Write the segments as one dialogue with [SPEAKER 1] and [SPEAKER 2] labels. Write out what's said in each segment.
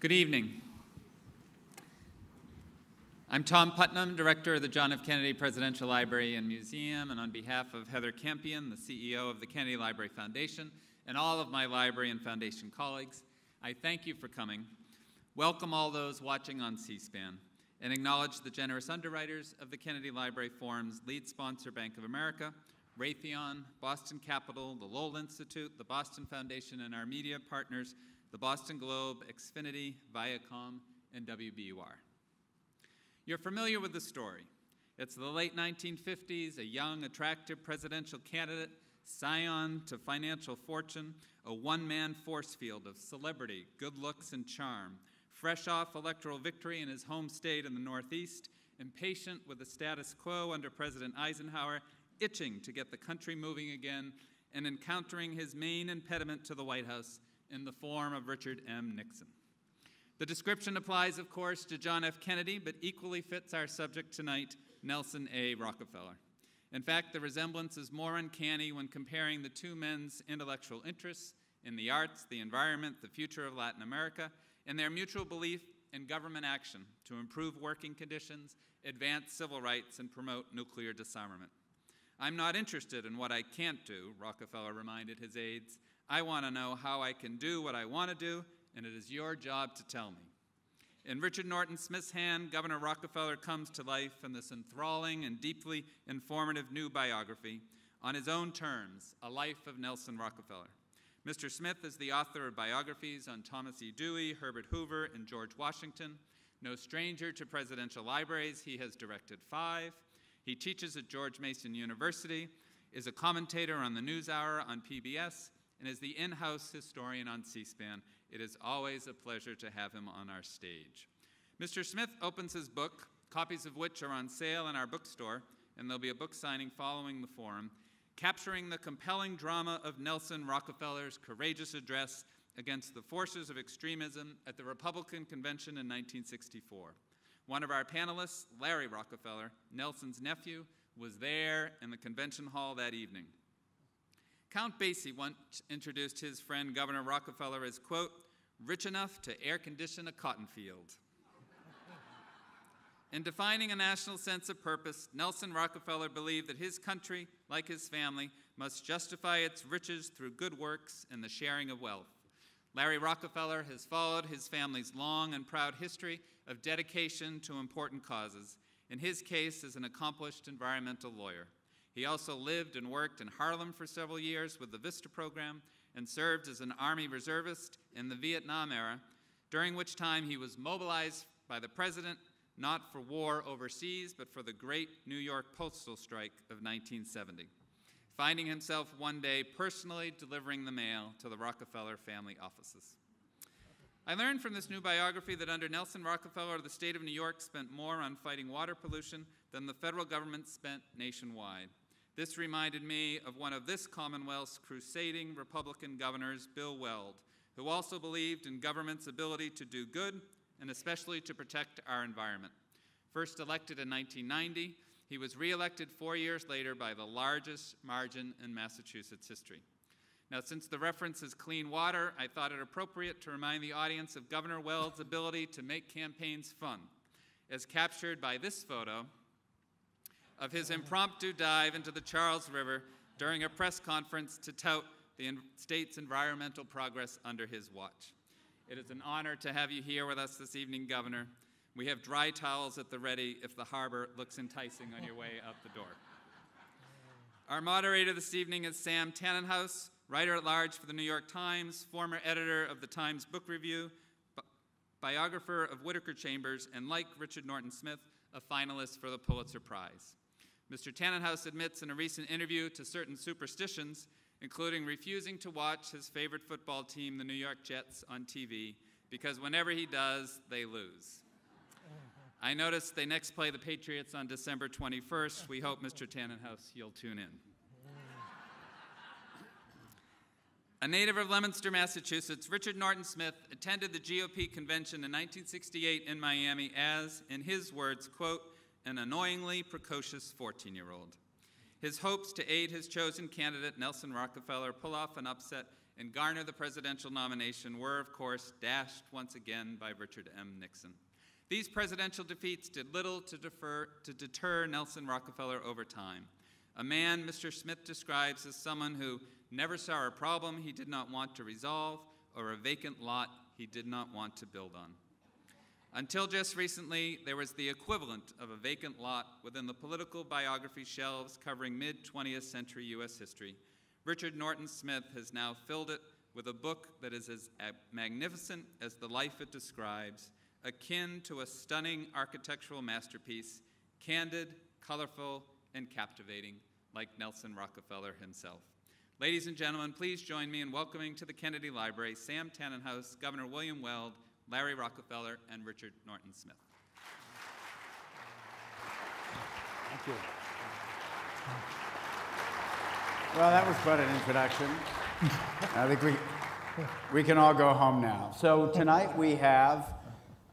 [SPEAKER 1] Good evening. I'm Tom Putnam, Director of the John F. Kennedy Presidential Library and Museum, and on behalf of Heather Campion, the CEO of the Kennedy Library Foundation, and all of my library and foundation colleagues, I thank you for coming, welcome all those watching on C-SPAN, and acknowledge the generous underwriters of the Kennedy Library Forum's lead sponsor, Bank of America, Raytheon, Boston Capital, the Lowell Institute, the Boston Foundation, and our media partners, the Boston Globe, Xfinity, Viacom, and WBUR. You're familiar with the story. It's the late 1950s, a young, attractive presidential candidate, scion to financial fortune, a one-man force field of celebrity, good looks, and charm, fresh off electoral victory in his home state in the Northeast, impatient with the status quo under President Eisenhower, itching to get the country moving again, and encountering his main impediment to the White House in the form of Richard M. Nixon. The description applies, of course, to John F. Kennedy, but equally fits our subject tonight, Nelson A. Rockefeller. In fact, the resemblance is more uncanny when comparing the two men's intellectual interests in the arts, the environment, the future of Latin America, and their mutual belief in government action to improve working conditions, advance civil rights, and promote nuclear disarmament. I'm not interested in what I can't do, Rockefeller reminded his aides. I want to know how I can do what I want to do, and it is your job to tell me. In Richard Norton Smith's hand, Governor Rockefeller comes to life in this enthralling and deeply informative new biography, on his own terms, A Life of Nelson Rockefeller. Mr. Smith is the author of biographies on Thomas E. Dewey, Herbert Hoover, and George Washington. No stranger to presidential libraries, he has directed 5. He teaches at George Mason University, is a commentator on the NewsHour on PBS, and is the in-house historian on C-SPAN. It is always a pleasure to have him on our stage. Mr. Smith opens his book, copies of which are on sale in our bookstore, and there'll be a book signing following the forum, capturing the compelling drama of Nelson Rockefeller's courageous address against the forces of extremism at the Republican Convention in 1964. One of our panelists, Larry Rockefeller, Nelson's nephew, was there in the convention hall that evening. Count Basie once introduced his friend Governor Rockefeller as, quote, rich enough to air condition a cotton field. In defining a national sense of purpose, Nelson Rockefeller believed that his country, like his family, must justify its riches through good works and the sharing of wealth. Larry Rockefeller has followed his family's long and proud history of dedication to important causes, in his case as an accomplished environmental lawyer. He also lived and worked in Harlem for several years with the VISTA program and served as an Army reservist in the Vietnam era, during which time he was mobilized by the president not for war overseas, but for the great New York postal strike of 1970, finding himself one day personally delivering the mail to the Rockefeller family offices. I learned from this new biography that under Nelson Rockefeller, the state of New York spent more on fighting water pollution than the federal government spent nationwide. This reminded me of one of this Commonwealth's crusading Republican governors, Bill Weld, who also believed in government's ability to do good and especially to protect our environment. First elected in 1990, he was reelected 4 years later by the largest margin in Massachusetts history. Now, since the reference is clean water, I thought it appropriate to remind the audience of Governor Weld's ability to make campaigns fun, as captured by this photo of his impromptu dive into the Charles River during a press conference to tout the state's environmental progress under his watch. It is an honor to have you here with us this evening, Governor. We have dry towels at the ready if the harbor looks enticing on your way out the door. Our moderator this evening is Sam Tanenhaus, writer-at-large for the New York Times, former editor of the Times Book Review, biographer of Whittaker Chambers, and like Richard Norton Smith, a finalist for the Pulitzer Prize. Mr. Tanenhaus admits in a recent interview to certain superstitions, including refusing to watch his favorite football team, the New York Jets, on TV, because whenever he does, they lose. I noticed they next play the Patriots on December 21st. We hope, Mr. Tanenhaus, you'll tune in. A native of Leominster, Massachusetts, Richard Norton Smith attended the GOP convention in 1968 in Miami as, in his words, quote, an annoyingly precocious 14-year-old. His hopes to aid his chosen candidate, Nelson Rockefeller, pull off an upset and garner the presidential nomination were, of course, dashed once again by Richard M. Nixon. These presidential defeats did little to deter Nelson Rockefeller over time, a man Mr. Smith describes as someone who never saw a problem he did not want to resolve or a vacant lot he did not want to build on. Until just recently, there was the equivalent of a vacant lot within the political biography shelves covering mid-20th century U.S. history. Richard Norton Smith has now filled it with a book that is as magnificent as the life it describes, akin to a stunning architectural masterpiece, candid, colorful, and captivating, like Nelson Rockefeller himself. Ladies and gentlemen, please join me in welcoming to the Kennedy Library Sam Tanenhaus, Governor William Weld, Larry Rockefeller, and Richard Norton Smith.
[SPEAKER 2] Thank you. Well, that was quite an introduction. I think we can all go home now. So tonight we have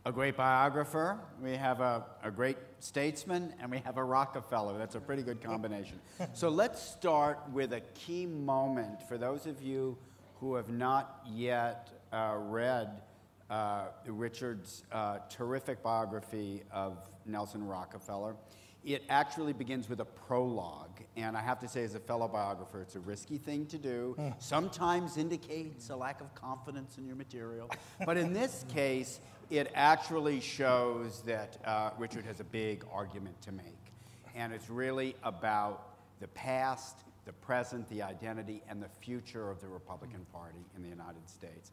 [SPEAKER 2] a great biographer, we have a great statesman, and we have a Rockefeller. That's a pretty good combination. So let's start with a key moment for those of you who have not yet read Richard's terrific biography of Nelson Rockefeller. It actually begins with a prologue, and I have to say, as a fellow biographer, it's a risky thing to do. Sometimes indicates a lack of confidence in your material, but in this case, it actually shows that Richard has a big argument to make, and it's really about the past, the present, the identity, and the future of the Republican Party in the United States.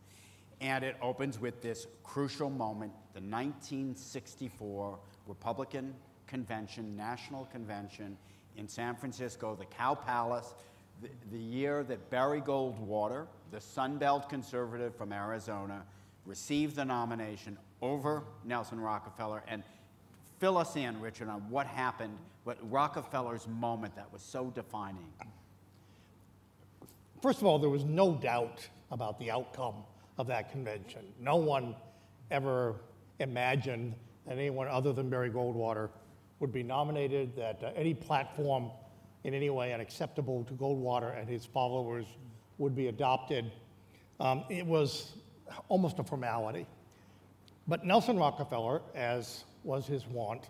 [SPEAKER 2] And it opens with this crucial moment, the 1964 Republican Convention, National Convention in San Francisco, the Cow Palace, the year that Barry Goldwater, the Sun Belt conservative from Arizona, received the nomination over Nelson Rockefeller. And fill us in, Richard, on what happened, what Rockefeller's moment that was so defining.
[SPEAKER 3] First of all, there was no doubt about the outcome of that convention. No one ever imagined that anyone other than Barry Goldwater would be nominated, that any platform in any way unacceptable to Goldwater and his followers would be adopted. It was almost a formality. But Nelson Rockefeller, as was his wont,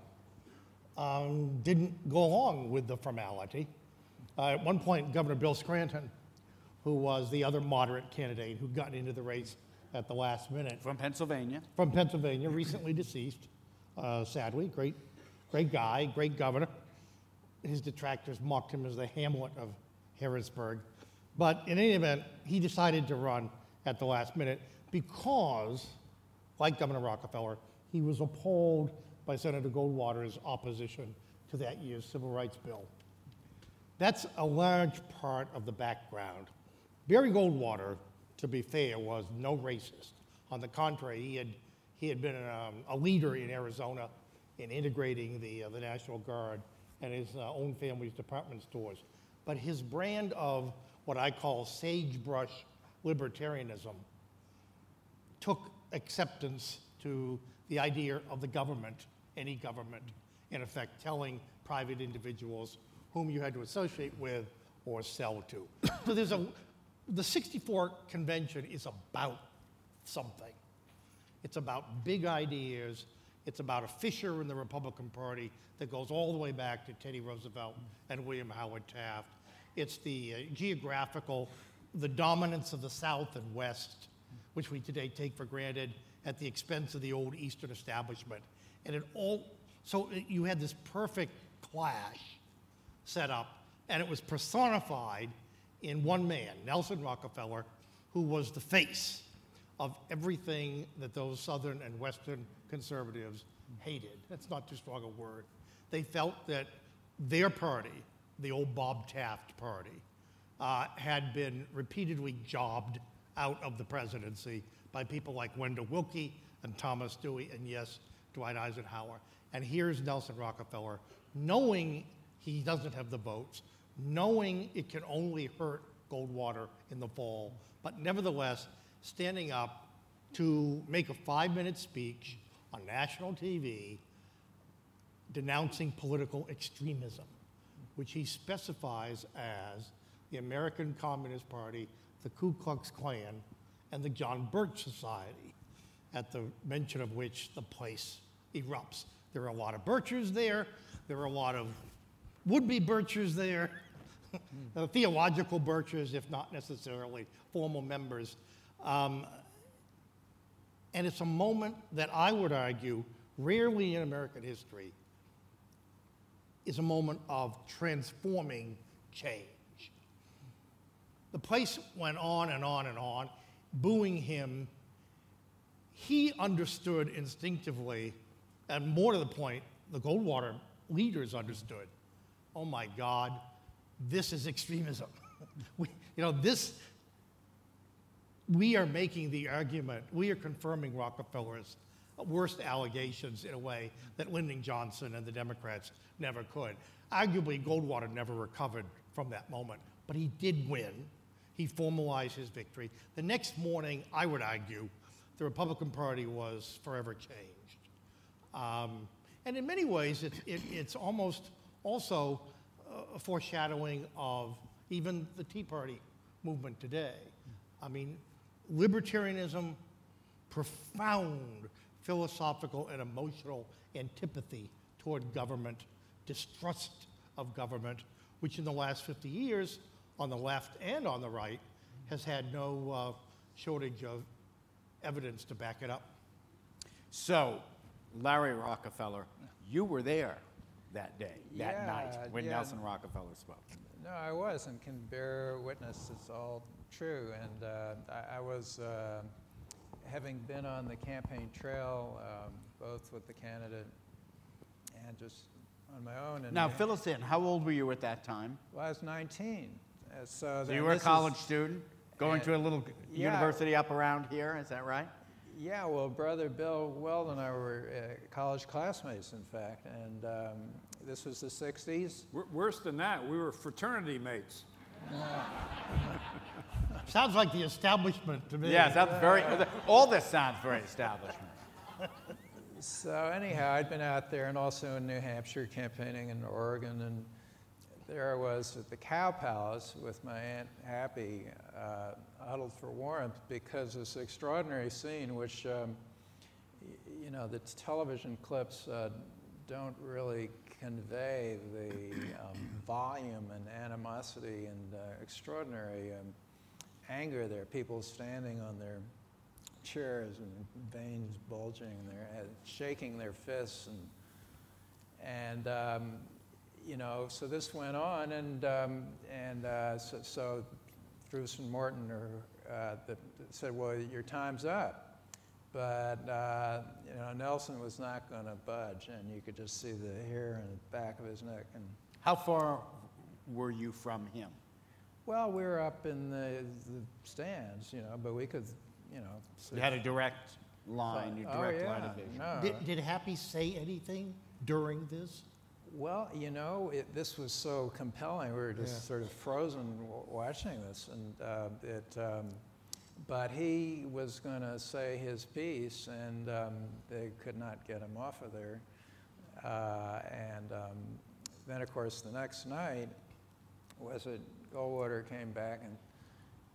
[SPEAKER 3] didn't go along with the formality. At one point, Governor Bill Scranton, who was the other moderate candidate who got into the race at the last minute.
[SPEAKER 2] From Pennsylvania. From
[SPEAKER 3] Pennsylvania, recently deceased, sadly. Great guy, great governor. His detractors mocked him as the Hamlet of Harrisburg. But in any event, he decided to run at the last minute because, like Governor Rockefeller, he was appalled by Senator Goldwater's opposition to that year's Civil Rights Bill. That's a large part of the background. Barry Goldwater, to be fair, was no racist. On the contrary, he had been a leader in Arizona in integrating the National Guard and his own family's department stores. But his brand of what I call sagebrush libertarianism took acceptance to the idea of the government, any government, in effect telling private individuals whom you had to associate with or sell to. So the 64 convention is about something. It's about big ideas. It's about a fissure in the Republican Party that goes all the way back to Teddy Roosevelt and William Howard Taft. It's the geographical, the dominance of the South and West, which we today take for granted at the expense of the old Eastern establishment. And so you had this perfect clash set up, and it was personified in one man, Nelson Rockefeller, who was the face of everything that those Southern and Western conservatives hated. That's not too strong a word. They felt that their party, the old Bob Taft party, had been repeatedly jobbed out of the presidency by people like Wendell Willkie and Thomas Dewey and, yes, Dwight Eisenhower. And here's Nelson Rockefeller, knowing he doesn't have the votes, knowing it can only hurt Goldwater in the fall, but nevertheless standing up to make a 5-minute speech on national TV denouncing political extremism, which he specifies as the American Communist Party, the Ku Klux Klan, and the John Birch Society, at the mention of which the place erupts. There are a lot of Birchers there. There are a lot of would-be Birchers there, theological Birchers, if not necessarily formal members. And it's a moment that I would argue, rarely in American history, is a moment of transforming change. The place went on and on and on, booing him. He understood instinctively, and more to the point, the Goldwater leaders understood, oh my God, this is extremism. We are making the argument, we are confirming Rockefeller's worst allegations in a way that Lyndon Johnson and the Democrats never could. Arguably, Goldwater never recovered from that moment, but he did win. He formalized his victory. The next morning, I would argue, the Republican Party was forever changed. And in many ways, it's almost also a foreshadowing of even the Tea Party movement today. I mean, libertarianism, profound philosophical and emotional antipathy toward government, distrust of government, which in the last 50 years, on the left and on the right, has had no shortage of evidence to back it up.
[SPEAKER 2] So, Larry Rockefeller, you were there that day, that night, when Nelson Rockefeller spoke.
[SPEAKER 4] No, I was, and can bear witness it's all true. And I was, having been on the campaign trail, both with the candidate and just on my own. And
[SPEAKER 2] Now, fill us in. How old were you at that time?
[SPEAKER 4] Well, I was 19.
[SPEAKER 2] So you were a college student, going to a little university up around here, is that right?
[SPEAKER 4] Yeah, well, brother Bill Weld and I were college classmates, in fact, and this was the 60s.
[SPEAKER 5] Worse than that, we were fraternity mates.
[SPEAKER 3] Sounds like the establishment to me.
[SPEAKER 2] Yeah, that's very, all this sounds very establishment.
[SPEAKER 4] So anyhow, I'd been out there and also in New Hampshire campaigning in Oregon, and there I was at the Cow Palace with my Aunt Happy, huddled for warmth, because this extraordinary scene, which, you know, the television clips don't really convey the volume and animosity and extraordinary anger there. People standing on their chairs and veins bulging, their head, shaking their fists, and you know, so this went on, and so Bruce and Morton said, well, your time's up. But you know, Nelson was not going to budge, and you could just see the hair on the back of his neck. And
[SPEAKER 2] how far were you from him?
[SPEAKER 4] Well, we were up in the stands, you know, but we could, you know.
[SPEAKER 2] You had a direct line, line of vision.
[SPEAKER 4] No.
[SPEAKER 3] Did Happy say anything during this?
[SPEAKER 4] Well, you know, this was so compelling. We were just sort of frozen watching this, and but he was going to say his piece, and they could not get him off of there. Then, of course, the next night, Goldwater came back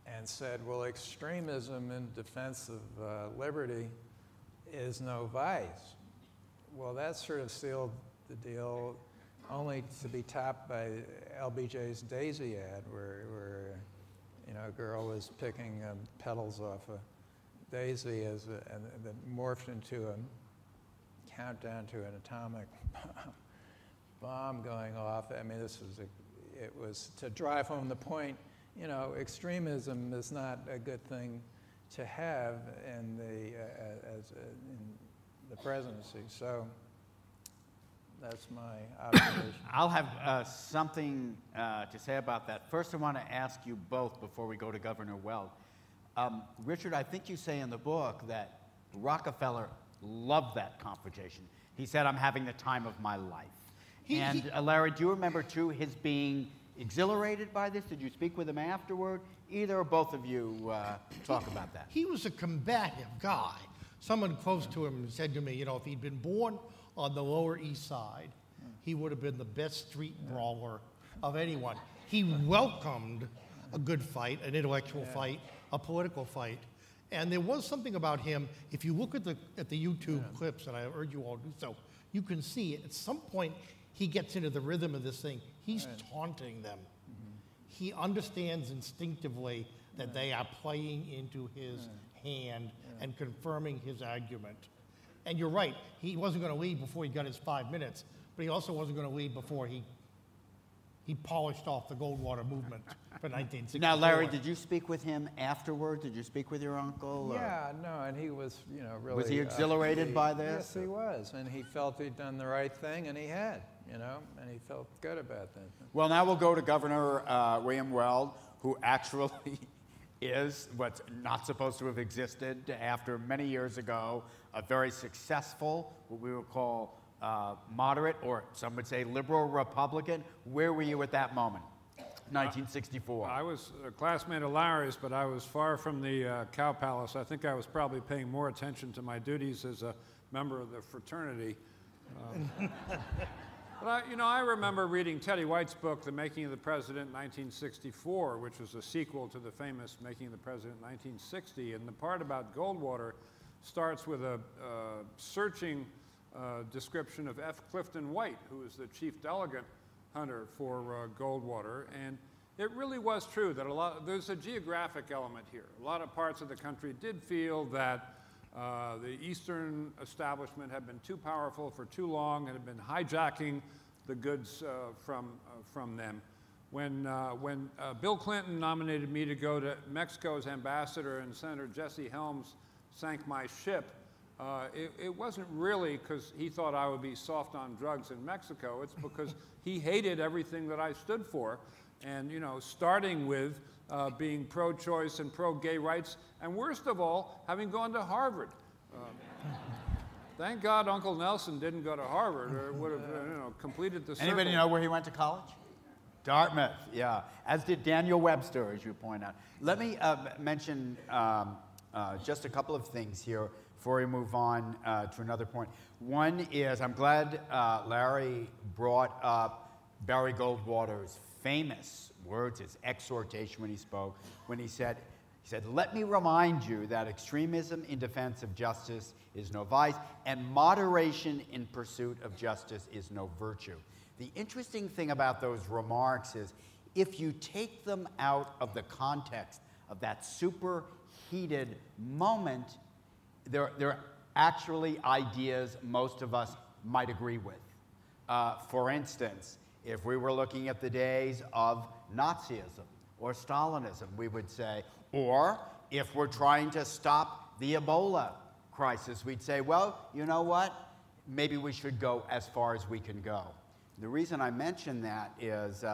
[SPEAKER 4] and said, well, extremism in defense of liberty is no vice. Well, that sort of sealed the deal, only to be topped by LBJ's Daisy ad, where you know, a girl was picking petals off a daisy and that morphed into a countdown to an atomic bomb going off. I mean, it was to drive home the point, you know, extremism is not a good thing to have in the presidency. So that's my observation.
[SPEAKER 2] I'll have something to say about that. First, I want to ask you both before we go to Governor Weld. Richard, I think you say in the book that Rockefeller loved that confrontation. He said, I'm having the time of my life. Larry, do you remember, too, his being exhilarated by this? Did you speak with him afterward? Either or both of you talk about that.
[SPEAKER 3] He was a combative guy. Someone close to him said to me, you know, if he'd been born on the Lower East Side, he would have been the best street brawler of anyone. He welcomed a good fight, an intellectual fight, a political fight. And there was something about him, if you look at the YouTube clips, and I urge you all to do so, you can see at some point he gets into the rhythm of this thing. He's taunting them. He understands instinctively that they are playing into his hand and confirming his argument. And you're right, he wasn't going to leave before he got his 5 minutes, but he also wasn't going to leave before he polished off the Goldwater movement for 1964.
[SPEAKER 2] Now, Larry, did you speak with him afterward? Did you speak with your uncle?
[SPEAKER 4] Yeah, no, and he was, really...
[SPEAKER 2] Was he exhilarated by this?
[SPEAKER 4] Yes, he was, and he felt he'd done the right thing, and he had, and he felt good about that.
[SPEAKER 2] Well, now we'll go to Governor William Weld, who actually is what's not supposed to have existed after many years ago, a very successful, what we would call moderate, or some would say liberal Republican. Where were you at that moment? 1964.
[SPEAKER 5] I was a classmate of Larry's, but I was far from the Cow Palace. I think I was probably paying more attention to my duties as a member of the fraternity. But I remember reading Teddy White's book, The Making of the President, in 1964, which was a sequel to the famous Making of the President in 1960. And the part about Goldwater starts with a searching description of F. Clifton White, who was the chief delegate hunter for Goldwater. And it really was true that there's a geographic element here. A lot of parts of the country did feel that the Eastern establishment had been too powerful for too long and had been hijacking the goods from them. When Bill Clinton nominated me to go to Mexico as ambassador and Senator Jesse Helms sank my ship, it wasn't really because he thought I would be soft on drugs in Mexico. It's because he hated everything that I stood for. And, starting with being pro-choice and pro-gay rights, and worst of all, having gone to Harvard. Thank God Uncle Nelson didn't go to Harvard, or would have, completed the circle.
[SPEAKER 2] Anybody know where he went to college? Dartmouth, yeah. As did Daniel Webster, as you point out. Let me mention just a couple of things here before we move on to another point. One is, I'm glad Larry brought up Barry Goldwater's famous words, his exhortation when he spoke, when he said, "Let me remind you that extremism in defense of justice is no vice, and moderation in pursuit of justice is no virtue." The interesting thing about those remarks is, if you take them out of the context of that superheated moment, they're actually ideas most of us might agree with. For instance, if we were looking at the days of Nazism or Stalinism, we would say, or if we're trying to stop the Ebola crisis, we'd say, well, you know what? Maybe we should go as far as we can go. The reason I mention that is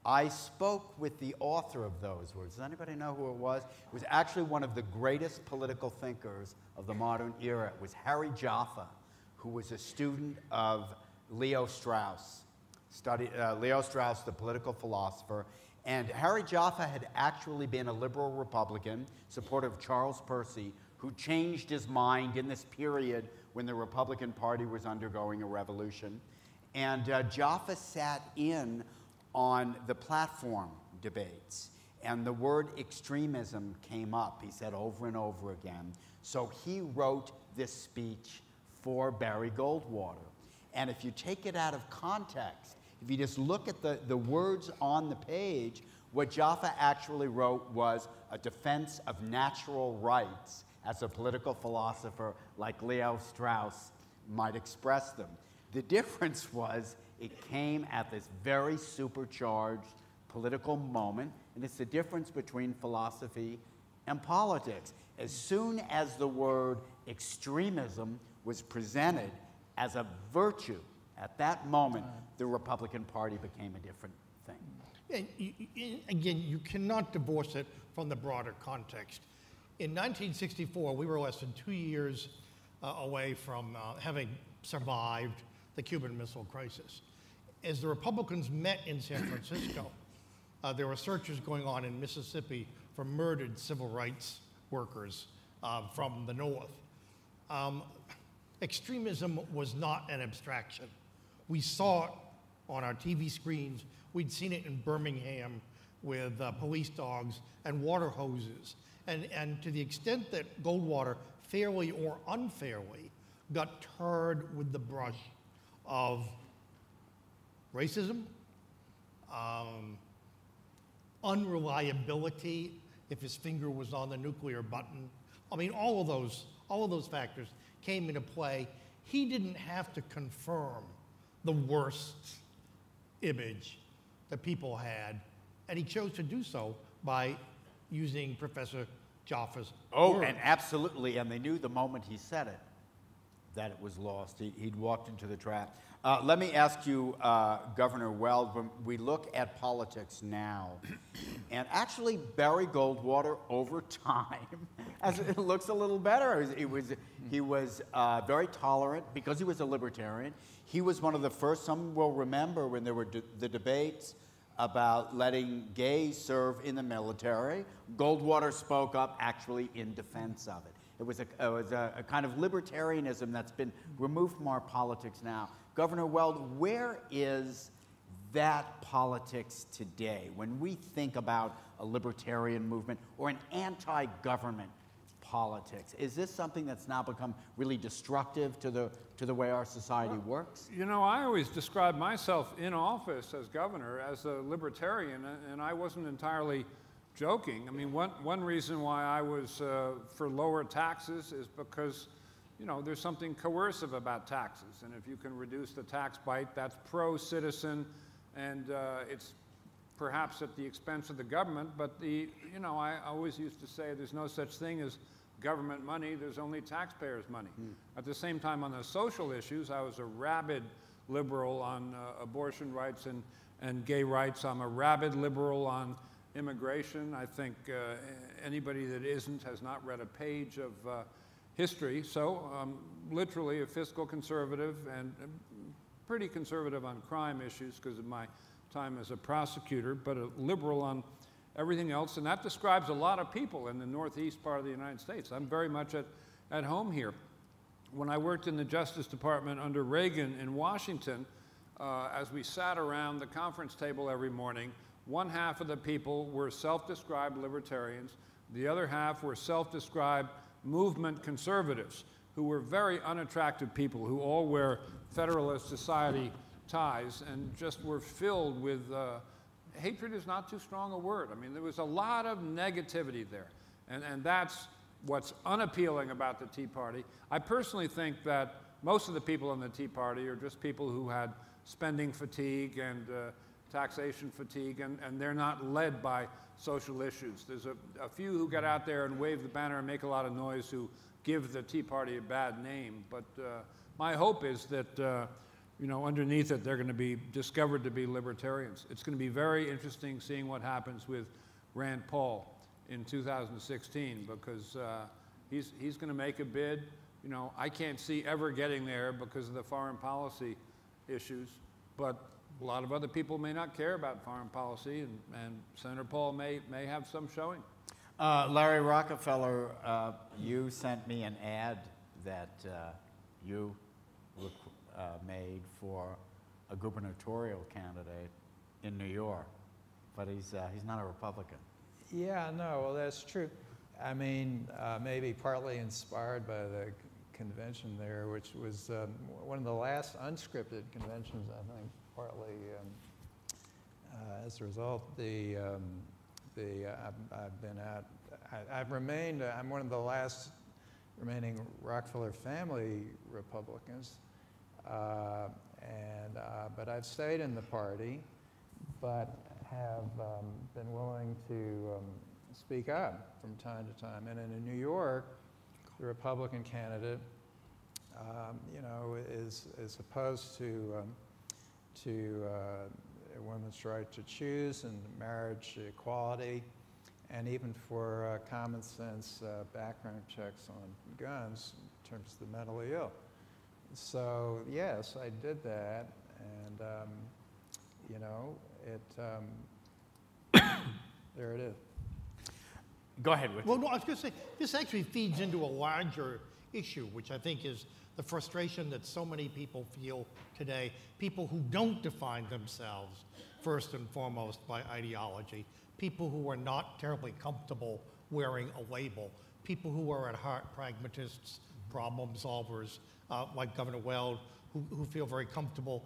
[SPEAKER 2] I spoke with the author of those words. Does anybody know who it was? It was actually one of the greatest political thinkers of the modern era. It was Harry Jaffa, who was a student of Leo Strauss. Studied Leo Strauss, the political philosopher. And Harry Jaffa had actually been a liberal Republican, supporter of Charles Percy, who changed his mind in this period when the Republican Party was undergoing a revolution. And Jaffa sat in on the platform debates, and the word extremism came up, he said over and over again. So he wrote this speech for Barry Goldwater. And if you take it out of context, if you just look at the words on the page, what Jaffa actually wrote was a defense of natural rights as a political philosopher like Leo Strauss might express them. The difference was it came at this very supercharged political moment, and it's the difference between philosophy and politics. As soon as the word extremism was presented as a virtue, at that moment, the Republican Party became a different thing.
[SPEAKER 3] And again, you cannot divorce it from the broader context. In 1964, we were less than 2 years away from having survived the Cuban Missile Crisis. As the Republicans met in San Francisco, there were searches going on in Mississippi for murdered civil rights workers from the North. Extremism was not an abstraction. We saw it on our TV screens. We'd seen it in Birmingham. with police dogs and water hoses. And to the extent that Goldwater, fairly or unfairly, got tarred with the brush of racism, unreliability, if his finger was on the nuclear button. I mean, all of those factors came into play. He didn't have to confirm the worst image that people had, and he chose to do so by using Professor Joffre's words.
[SPEAKER 2] And absolutely, and they knew the moment he said it that it was lost. He'd walked into the trap. Let me ask you, Governor Weld, when we look at politics now, and actually Barry Goldwater over time, as it looks a little better. He was very tolerant because he was a libertarian. He was one of the first, some will remember when there were the debates about letting gays serve in the military. Goldwater spoke up actually in defense of it. It was a kind of libertarianism that's been removed from our politics now. Governor Weld, where is that politics today when we think about a libertarian movement or an anti-government politics? Is this something that's now become really destructive to the way our society works?
[SPEAKER 5] You know, I always described myself in office as governor as a libertarian, and I wasn't entirely joking. I mean, one reason why I was for lower taxes is because, you know, there's something coercive about taxes, and if you can reduce the tax bite, that's pro-citizen, and it's perhaps at the expense of the government, but you know, I always used to say there's no such thing as government money, there's only taxpayers' money. At the same time, on the social issues, I was a rabid liberal on abortion rights and gay rights. I'm a rabid liberal on immigration. I think anybody that isn't has not read a page of history. So literally a fiscal conservative and pretty conservative on crime issues because of my time as a prosecutor, but a liberal on everything else. And that describes a lot of people in the northeast part of the United States. I'm very much at home here. When I worked in the Justice Department under Reagan in Washington, as we sat around the conference table every morning, one half of the people were self-described libertarians. The other half were self-described movement conservatives, who were very unattractive people who all wear Federalist Society ties and just were filled with, hatred is not too strong a word. I mean, there was a lot of negativity there. And that's what's unappealing about the Tea Party. I personally think that most of the people in the Tea Party are just people who had spending fatigue and taxation fatigue, and they're not led by social issues. There's a few who get out there and wave the banner and make a lot of noise who give the Tea Party a bad name. But my hope is that, you know, underneath it, they're going to be discovered to be libertarians. It's going to be very interesting seeing what happens with Rand Paul in 2016, because he's going to make a bid. You know, I can't see ever getting there because of the foreign policy issues, but a lot of other people may not care about foreign policy, and Senator Paul may have some showing.
[SPEAKER 2] Larry Rockefeller, you sent me an ad that you made for a gubernatorial candidate in New York, but he's not a Republican.
[SPEAKER 4] Yeah, no, well, that's true. I mean, maybe partly inspired by the convention there, which was one of the last unscripted conventions, I think, partly as a result. I've been out. I'm one of the last remaining Rockefeller family Republicans, but I've stayed in the party, but have been willing to speak up from time to time. And in New York, the Republican candidate, you know, is opposed to a woman's right to choose and marriage equality, and even for common sense background checks on guns in terms of the mentally ill. So yes, I did that, and you know, there it is.
[SPEAKER 2] Go ahead, Richard.
[SPEAKER 3] Well, no, I was going to say, this actually feeds into a larger issue, which I think is the frustration that so many people feel today, people who don't define themselves first and foremost by ideology, people who are not terribly comfortable wearing a label, people who are at heart pragmatists, problem solvers, like Governor Weld, who feel very comfortable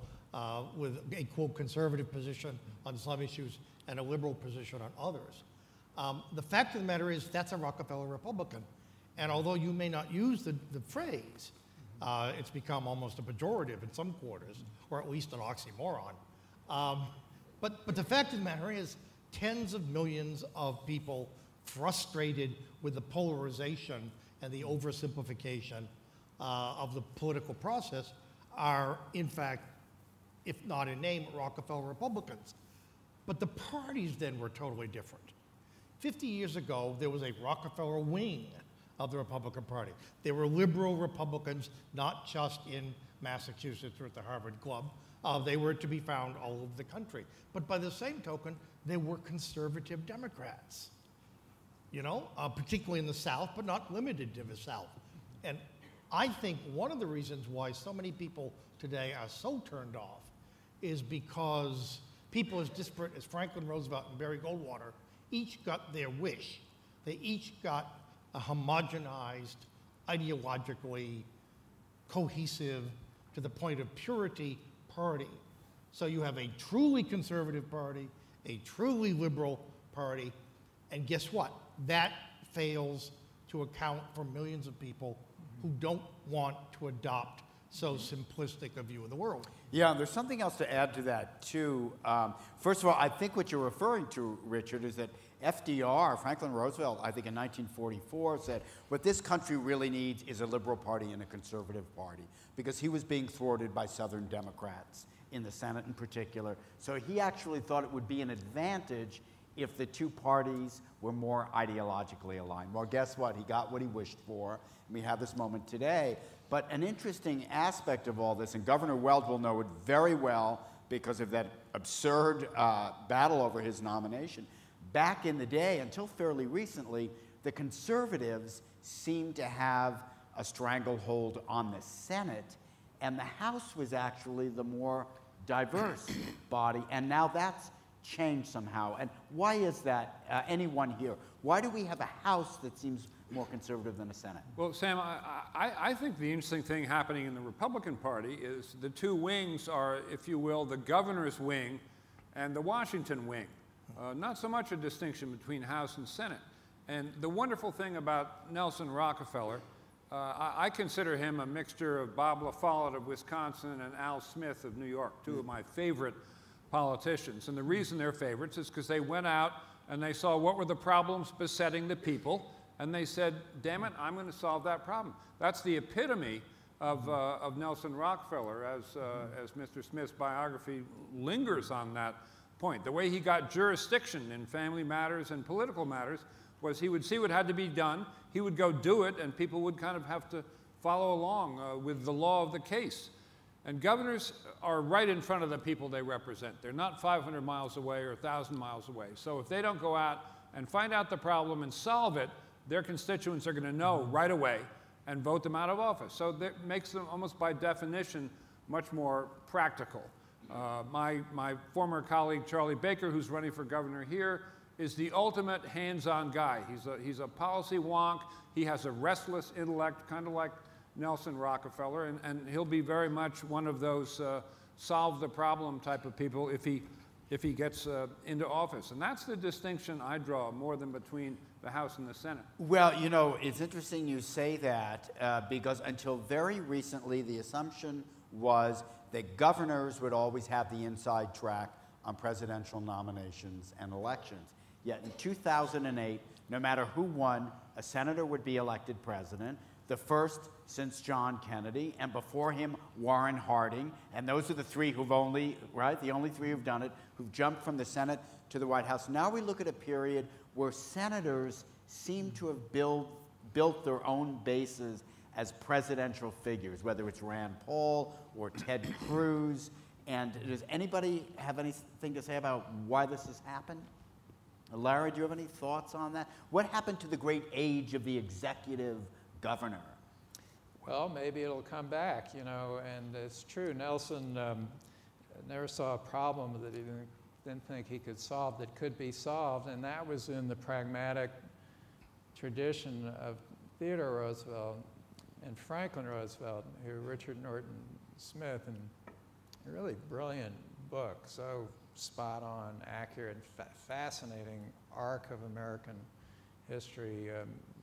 [SPEAKER 3] with a, quote, conservative position on some issues and a liberal position on others. The fact of the matter is that's a Rockefeller Republican. And although you may not use the phrase, it's become almost a pejorative in some quarters, or at least an oxymoron. But the fact of the matter is tens of millions of people frustrated with the polarization and the oversimplification of the political process are, in fact, if not in name, Rockefeller Republicans. But the parties then were totally different. 50 years ago, there was a Rockefeller wing of the Republican Party. There were liberal Republicans, not just in Massachusetts or at the Harvard Club. They were to be found all over the country. But by the same token, there were conservative Democrats, you know, particularly in the South, but not limited to the South. And I think one of the reasons why so many people today are so turned off is because people as disparate as Franklin Roosevelt and Barry Goldwater each got their wish. They each got a homogenized, ideologically cohesive, to the point of purity party. So you have a truly conservative party, a truly liberal party, and guess what? That fails to account for millions of people who don't want to adopt so simplistic a view of the world.
[SPEAKER 2] Yeah, there's something else to add to that, too. First of all, I think what you're referring to, Richard, is that FDR, Franklin Roosevelt, I think in 1944, said, what this country really needs is a liberal party and a conservative party, because he was being thwarted by Southern Democrats, in the Senate in particular. So he actually thought it would be an advantage if the two parties were more ideologically aligned. Well, guess what? He got what he wished for. We have this moment today. But an interesting aspect of all this, and Governor Weld will know it very well because of that absurd battle over his nomination. Back in the day, until fairly recently, the conservatives seemed to have a stranglehold on the Senate, and the House was actually the more diverse body, and now that's changed somehow. And why is that? Anyone here? Why do we have a House that seems more conservative than a Senate?
[SPEAKER 5] Well, Sam, I think the interesting thing happening in the Republican Party is the two wings are, if you will, the governor's wing and the Washington wing. Not so much a distinction between House and Senate. And the wonderful thing about Nelson Rockefeller, I consider him a mixture of Bob La Follette of Wisconsin and Al Smith of New York, two of my favorite politicians. And the reason they're favorites is because they went out and they saw what were the problems besetting the people, and they said, damn it, I'm going to solve that problem. That's the epitome of Nelson Rockefeller, as Mr. Smith's biography lingers on that point. The way he got jurisdiction in family matters and political matters was he would see what had to be done, he would go do it, and people would kind of have to follow along with the law of the case. And governors are right in front of the people they represent. They're not 500 miles away or 1,000 miles away. So if they don't go out and find out the problem and solve it, their constituents are going to know right away and vote them out of office. So that makes them almost by definition much more practical. My former colleague Charlie Baker, who's running for governor here, is the ultimate hands-on guy. He's a policy wonk. He has a restless intellect, kind of like Nelson Rockefeller, and he'll be very much one of those solve the problem type of people if he gets into office. And that's the distinction I draw more than between the House and the Senate.
[SPEAKER 2] Well, you know, it's interesting you say that because until very recently, the assumption was that governors would always have the inside track on presidential nominations and elections. Yet in 2008, no matter who won, a senator would be elected president, the first since John Kennedy, and before him, Warren Harding. And those are the three who've the only three who've done it, who've jumped from the Senate to the White House. Now we look at a period where senators seem to have built their own bases as presidential figures, whether it's Rand Paul or Ted Cruz. And does anybody have anything to say about why this has happened? Larry, do you have any thoughts on that? What happened to the great age of the executive governor?
[SPEAKER 4] Well, maybe it'll come back, you know, and it's true. Nelson never saw a problem that he didn't didn't think he could solve that could be solved, and that was in the pragmatic tradition of Theodore Roosevelt and Franklin Roosevelt, who Richard Norton Smith, and a really brilliant book, so spot on, accurate, fascinating arc of American history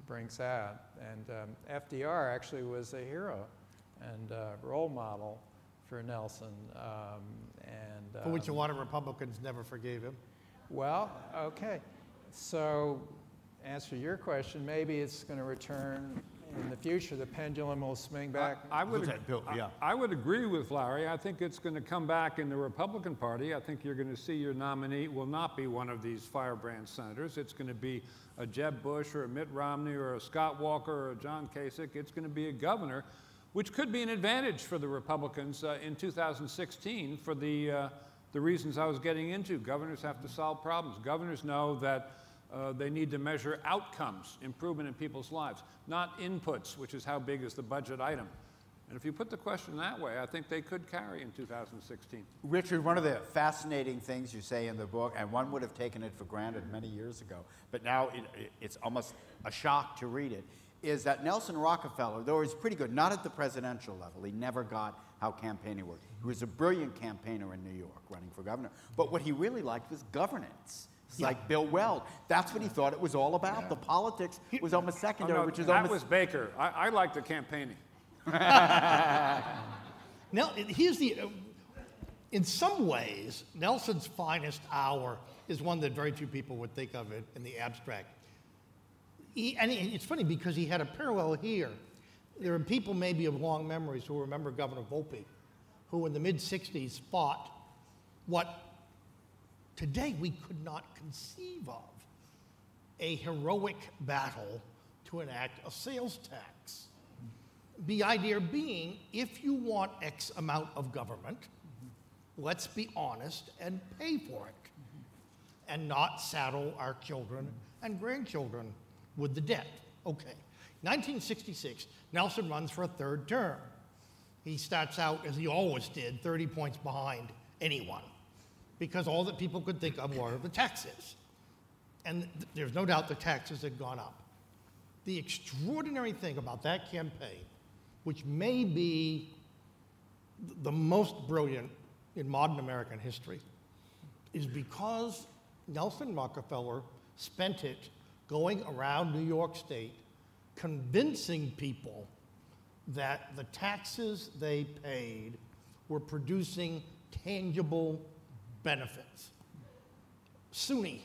[SPEAKER 4] brings out. And FDR actually was a hero and role model for Nelson.
[SPEAKER 3] For which a lot of Republicans never forgave him.
[SPEAKER 4] Well, okay. So, answer your question, maybe it's going to return in the future. The pendulum will swing back.
[SPEAKER 5] I would agree with Larry. I think it's going to come back in the Republican Party. I think you're going to see your nominee will not be one of these firebrand senators. It's going to be a Jeb Bush or a Mitt Romney or a Scott Walker or a John Kasich. It's going to be a governor, which could be an advantage for the Republicans in 2016 for the reasons I was getting into. Governors have to solve problems. Governors know that they need to measure outcomes, improvement in people's lives, not inputs, which is how big is the budget item. And if you put the question that way, I think they could carry in 2016.
[SPEAKER 2] Richard, one of the fascinating things you say in the book, and one would have taken it for granted many years ago, but now it's almost a shock to read it, is that Nelson Rockefeller, though he was pretty good, not at the presidential level, he never got how campaigning worked. He was a brilliant campaigner in New York running for governor, but what he really liked was governance. It's like Bill Weld. That's what he thought it was all about. The politics was almost secondary, which is almost...
[SPEAKER 5] That was Baker. I like the campaigning.
[SPEAKER 3] Now, here's the... In some ways, Nelson's finest hour is one that very few people would think of it in the abstract. And it's funny because he had a parallel here. There are people maybe of long memories who remember Governor Volpe, who in the mid-60s fought what today we could not conceive of, a heroic battle to enact a sales tax. The idea being, if you want X amount of government, let's be honest and pay for it, and not saddle our children and grandchildren with the debt. Okay. 1966, Nelson runs for a third term. He starts out, as he always did, 30 points behind anyone, because all that people could think of were the taxes. And there's no doubt the taxes had gone up. The extraordinary thing about that campaign, which may be the most brilliant in modern American history, is because Nelson Rockefeller spent it going around New York State convincing people that the taxes they paid were producing tangible benefits. SUNY,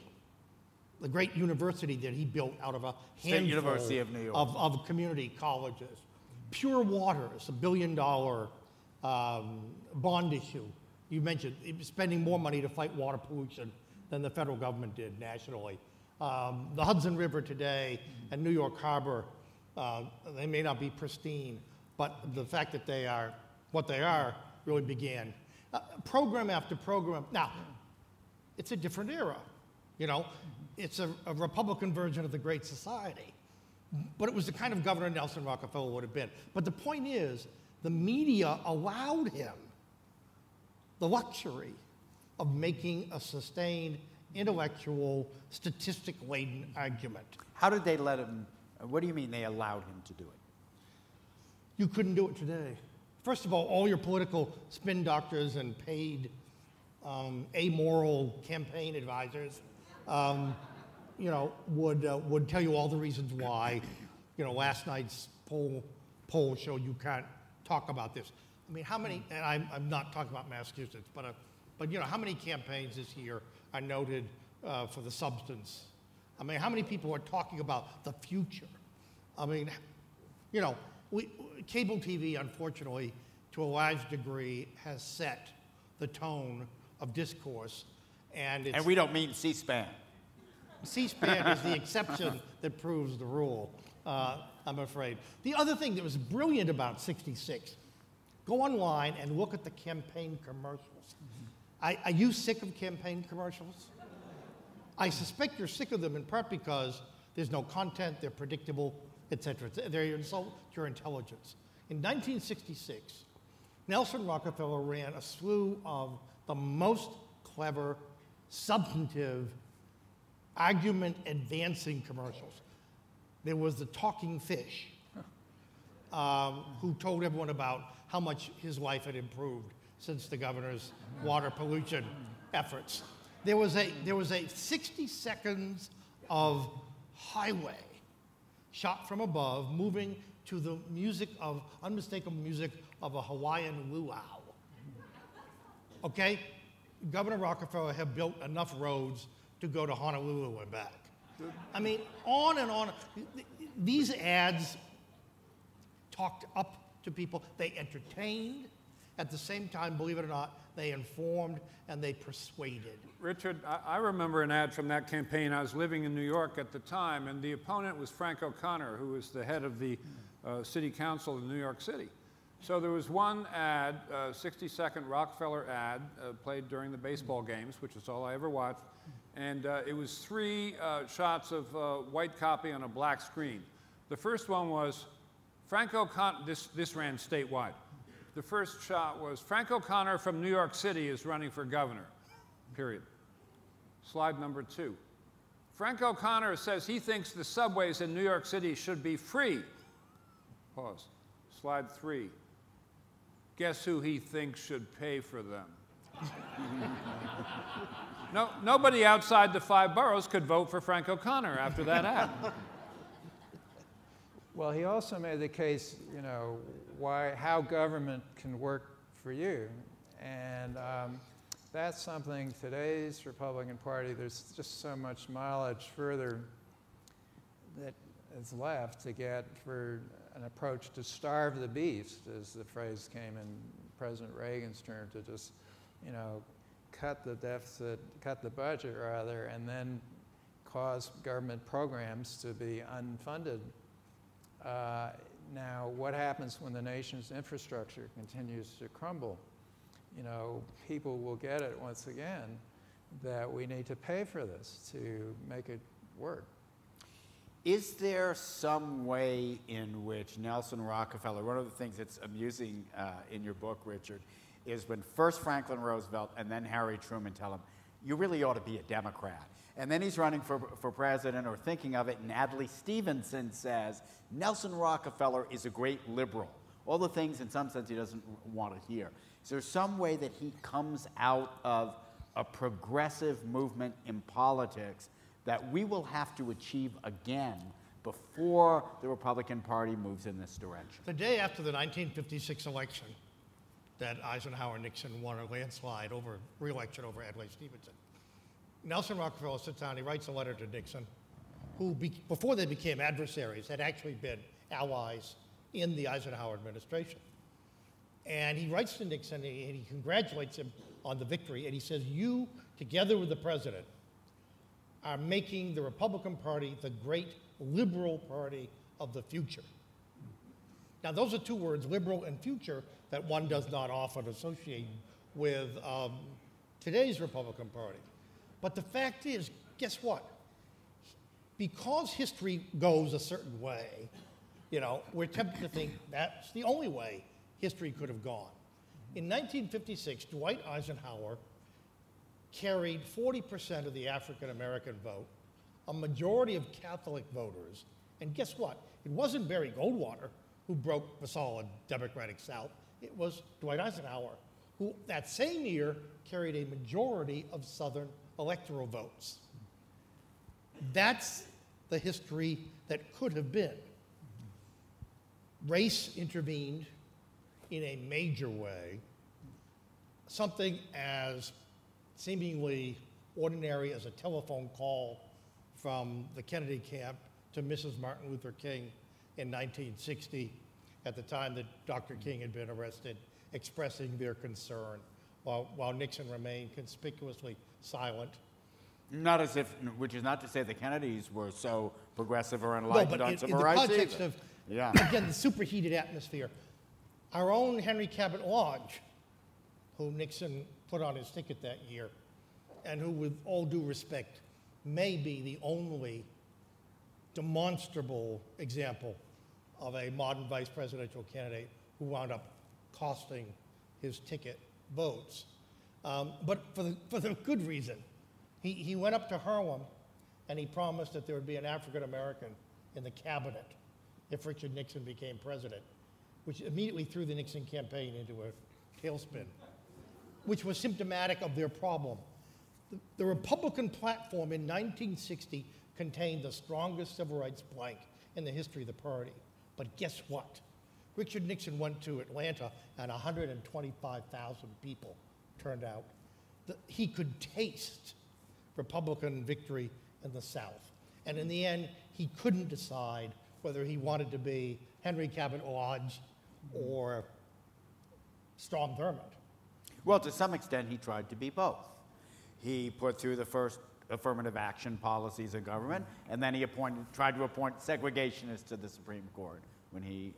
[SPEAKER 3] the great university that he built out of a handful
[SPEAKER 2] University of New York.
[SPEAKER 3] Of community colleges. Pure Waters, $1 billion bond issue. You mentioned spending more money to fight water pollution than the federal government did nationally. The Hudson River today and New York Harbor, they may not be pristine, but the fact that they are what they are really began. Program after program. Now, it's a different era. You know, it's a Republican version of the Great Society. But it was the kind of governor Nelson Rockefeller would have been. But the point is, the media allowed him the luxury of making a sustained, intellectual, statistic-laden argument.
[SPEAKER 2] How did they let him, what do you mean they allowed him to do it?
[SPEAKER 3] You couldn't do it today. First of all your political spin doctors and paid amoral campaign advisors, would tell you all the reasons why. Last night's poll showed you can't talk about this. I mean, how many? And I'm not talking about Massachusetts, but how many campaigns this year are noted for the substance? I mean, how many people are talking about the future? I mean, cable TV, unfortunately, to a large degree, has set the tone of discourse, and
[SPEAKER 2] we don't mean C-SPAN.
[SPEAKER 3] C-SPAN is the exception that proves the rule, I'm afraid. The other thing that was brilliant about '66, go online and look at the campaign commercials. Are you sick of campaign commercials? I suspect you're sick of them in part because there's no content, they're predictable, etc. They insult your intelligence. In 1966, Nelson Rockefeller ran a slew of the most clever substantive, argument-advancing commercials. There was the talking fish, who told everyone about how much his life had improved since the governor's water pollution efforts. There was a 60 seconds of highway shot from above, moving to the music of, unmistakable music of a Hawaiian luau. Okay? Governor Rockefeller had built enough roads to go to Honolulu and back. I mean, on and on. These ads talked up to people. They entertained. At the same time, believe it or not, they informed and they persuaded.
[SPEAKER 5] Richard, I remember an ad from that campaign. I was living in New York at the time, and the opponent was Frank O'Connor, who was the head of the city council in New York City. So there was one ad, 60-second Rockefeller ad, played during the baseball games, which is all I ever watched. And it was 3 shots of white copy on a black screen. The first one was Frank O'Connor, this ran statewide. The first shot was Frank O'Connor from New York City is running for governor, period. Slide number 2. Frank O'Connor says he thinks the subways in New York City should be free. Pause. Slide 3. Guess who he thinks should pay for them? No, nobody outside the 5 boroughs could vote for Frank O'Connor after that ad.
[SPEAKER 4] Well, he also made the case, you know, how government can work for you. And that's something today's Republican Party, there's just so much mileage further that is left to get for an approach to starve the beast, as the phrase came in President Reagan's term, to just, you know, cut the deficit, cut the budget rather, and then cause government programs to be unfunded. Now, what happens when the nation's infrastructure continues to crumble? You know, people will get it once again that we need to pay for this to make it work.
[SPEAKER 2] Is there some way in which Nelson Rockefeller, one of the things that's amusing in your book, Richard, is when first Franklin Roosevelt and then Harry Truman tell him, you really ought to be a Democrat. And then he's running for president or thinking of it, and Adlai Stevenson says, Nelson Rockefeller is a great liberal. All the things, in some sense, he doesn't want to hear. Is there some way that he comes out of a progressive movement in politics that we will have to achieve again before the Republican Party moves in this direction?
[SPEAKER 3] The day after the 1956 election, that Eisenhower and Nixon won a landslide re-election over Adlai Stevenson, Nelson Rockefeller sits down, he writes a letter to Nixon, who, before they became adversaries, had actually been allies in the Eisenhower administration. And he writes to Nixon, and he congratulates him on the victory, and he says, you, together with the president, are making the Republican Party the great liberal party of the future. Now, those are 2 words, liberal and future, that one does not often associate with today's Republican Party. But the fact is, guess what? Because history goes a certain way, you know, we're tempted to think that's the only way history could have gone. In 1956, Dwight Eisenhower carried 40% of the African American vote, a majority of Catholic voters, and guess what? It wasn't Barry Goldwater who broke the solid Democratic South. It was Dwight Eisenhower, who that same year carried a majority of Southern electoral votes. That's the history that could have been. Race intervened in a major way. Something as seemingly ordinary as a telephone call from the Kennedy camp to Mrs. Martin Luther King in 1960, at the time that Dr. King had been arrested, expressing their concern, while Nixon remained conspicuously silent.
[SPEAKER 2] Not as if, which is not to say the Kennedys were so progressive or enlightened on civil rights.
[SPEAKER 3] In the context of, again, the superheated atmosphere, our own Henry Cabot Lodge, whom Nixon put on his ticket that year, and who, with all due respect, may be the only demonstrable example of a modern vice presidential candidate who wound up costing his ticket votes. But for the good reason. He went up to Harlem and he promised that there would be an African American in the cabinet if Richard Nixon became president, which immediately threw the Nixon campaign into a tailspin, which was symptomatic of their problem. The Republican platform in 1960 contained the strongest civil rights plank in the history of the party. But guess what? Richard Nixon went to Atlanta and 125,000 people turned out. He could taste Republican victory in the South. And in the end, he couldn't decide whether he wanted to be Henry Cabot Lodge or Strom Thurmond.
[SPEAKER 2] Well, to some extent, he tried to be both. He put through the first affirmative action policies of government, and then he tried to appoint segregationists to the Supreme Court when he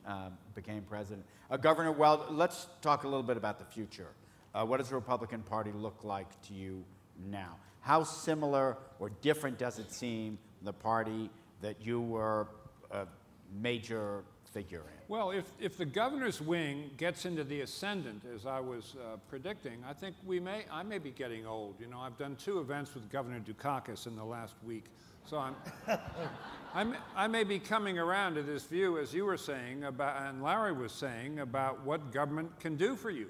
[SPEAKER 2] became president. Governor Weld, let's talk a little bit about the future. What does the Republican Party look like to you now? How similar or different does it seem the party that you were a major figure in?
[SPEAKER 5] Well, if the governor's wing gets into the ascendant, as I was predicting, I think I may be getting old. You know, I've done 2 events with Governor Dukakis in the last week, so I may be coming around to this view, as you were saying about, and Larry was saying, about what government can do for you.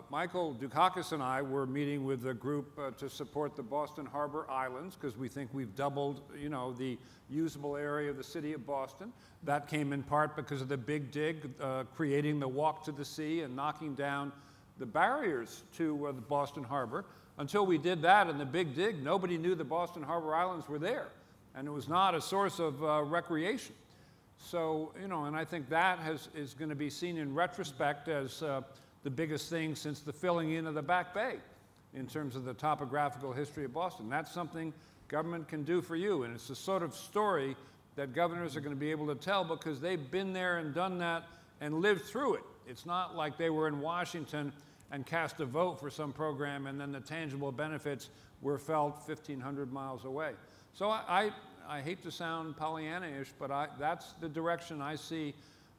[SPEAKER 5] Michael Dukakis and I were meeting with a group to support the Boston Harbor Islands because we think we've doubled, you know, the usable area of the city of Boston. That came in part because of the Big Dig, creating the walk to the sea and knocking down the barriers to the Boston Harbor. Until we did that in the Big Dig, nobody knew the Boston Harbor Islands were there, and it was not a source of recreation. So, you know, and I think that is going to be seen in retrospect as the biggest thing since the filling in of the Back Bay in terms of the topographical history of Boston. That's something government can do for you, and it's the sort of story that governors are going to be able to tell because they've been there and done that and lived through it. It's not like they were in Washington and cast a vote for some program and then the tangible benefits were felt 1,500 miles away. So I hate to sound Pollyanna-ish, but that's the direction I see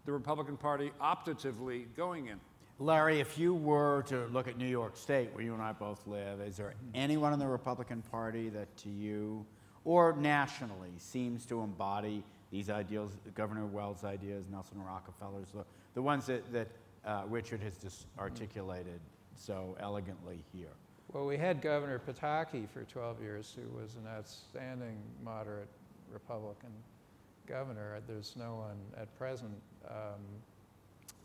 [SPEAKER 5] the Republican Party optatively going in.
[SPEAKER 2] Larry, if you were to look at New York State, where you and I both live, is there anyone in the Republican Party that to you, or nationally, seems to embody these ideals, Governor Weld's ideas, Nelson Rockefeller's, the ones that Richard has just articulated so elegantly here?
[SPEAKER 4] Well, we had Governor Pataki for 12 years, who was an outstanding moderate Republican governor. There's no one at present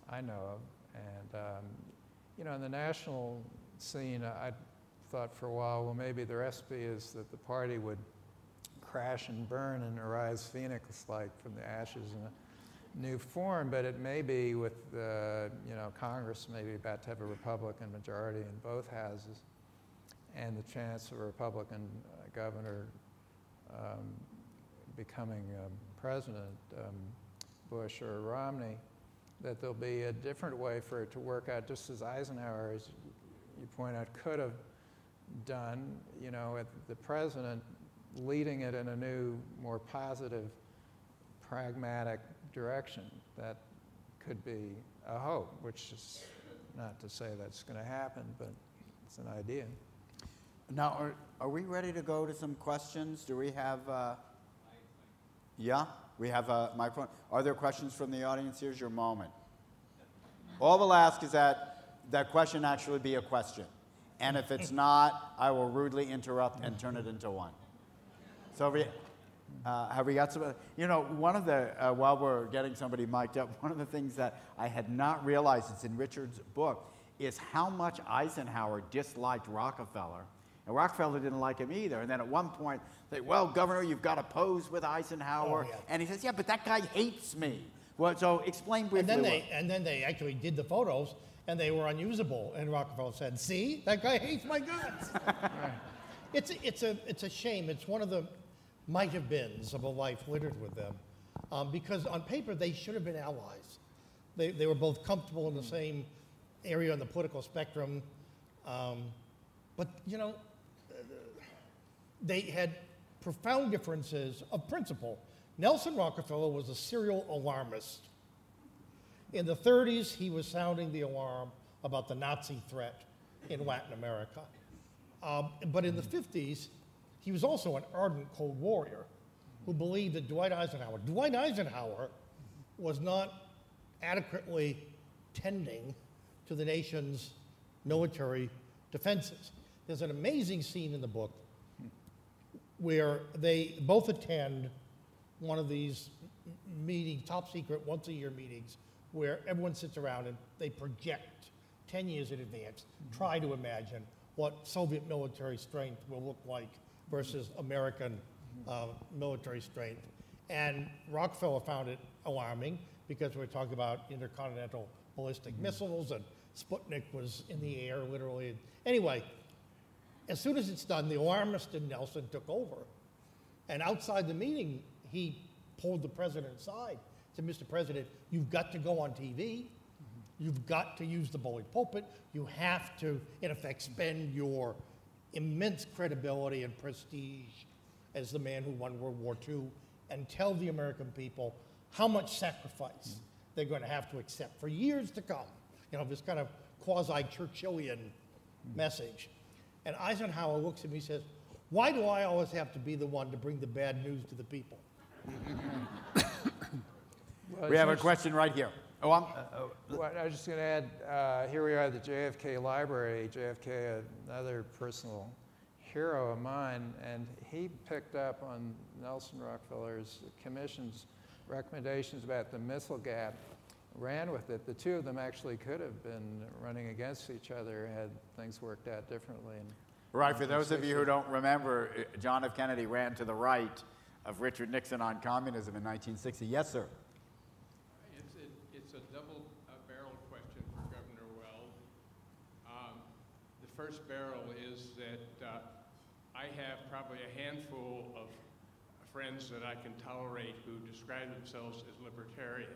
[SPEAKER 4] I know of. And, you know, in the national scene, I thought for a while, well, maybe the recipe is that the party would crash and burn and arise phoenix-like from the ashes in a new form, but it may be with, you know, Congress maybe about to have a Republican majority in both houses, and the chance of a Republican governor becoming president, Bush or Romney, that there'll be a different way for it to work out, just as Eisenhower, as you point out, could have done, you know, with the president leading it in a new, more positive, pragmatic direction. That could be a hope, which is not to say that's going to happen, but it's an idea.
[SPEAKER 2] Now, are we ready to go to some questions? Do we have, yeah? We have a microphone. Are there questions from the audience? Here's your moment. All we'll ask is that that question actually be a question. And if it's not, I will rudely interrupt and turn it into one. So have we got some, you know, one of the, while we're getting somebody mic'd up, one of the things that I had not realized, it's in Richard's book, is how much Eisenhower disliked Rockefeller. And Rockefeller didn't like him either. And then at one point, they, well, Governor, you've got to pose with Eisenhower. Oh, yeah. And he says, yeah, but that guy hates me. Well, so explain briefly. And then they actually did the photos, and they were unusable. And Rockefeller said, see, that guy hates my guts. Right. It's a shame. It's one of the might-have-beens of a life littered with them. Because on paper, they should have been allies. They were both comfortable in the same area on the political spectrum. But, you know, they had profound differences of principle. Nelson Rockefeller was a serial alarmist. In the 30s, he was sounding the alarm about the Nazi threat in Latin America.
[SPEAKER 3] But in the 50s, he was also an ardent Cold Warrior who believed that Dwight Eisenhower was not adequately tending to the nation's military defenses. There's an amazing scene in the book where they both attend one of these meetings, top secret, once-a-year meetings, where everyone sits around and they project 10 years in advance, try to imagine what Soviet military strength will look like versus American military strength. And Rockefeller found it alarming because we're talking about intercontinental ballistic missiles, and Sputnik was in the air, literally. Anyway, as soon as it's done, the alarmist in Nelson took over. And outside the meeting, he pulled the president aside, said, Mr. President, you've got to go on TV. You've got to use the bully pulpit. You have to, in effect, spend your immense credibility and prestige as the man who won World War II and tell the American people how much sacrifice they're going to have to accept for years to come. You know, this kind of quasi-Churchillian message. And Eisenhower looks at me and says, why do I always have to be the one to bring the bad news to the people?
[SPEAKER 2] Well, we have a question right here. Oh,
[SPEAKER 4] well, I was just going to add, here we are at the JFK Library. JFK, another personal hero of mine, and he picked up on Nelson Rockefeller's commission's recommendations about the missile gap, ran with it. The two of them actually could have been running against each other had things worked out differently.
[SPEAKER 2] Right, for those of you who don't remember, John F. Kennedy ran to the right of Richard Nixon on communism in 1960. Yes, sir.
[SPEAKER 6] It's a double-barreled question for Governor Weld. The first barrel is that I have probably a handful of friends that I can tolerate who describe themselves as libertarian,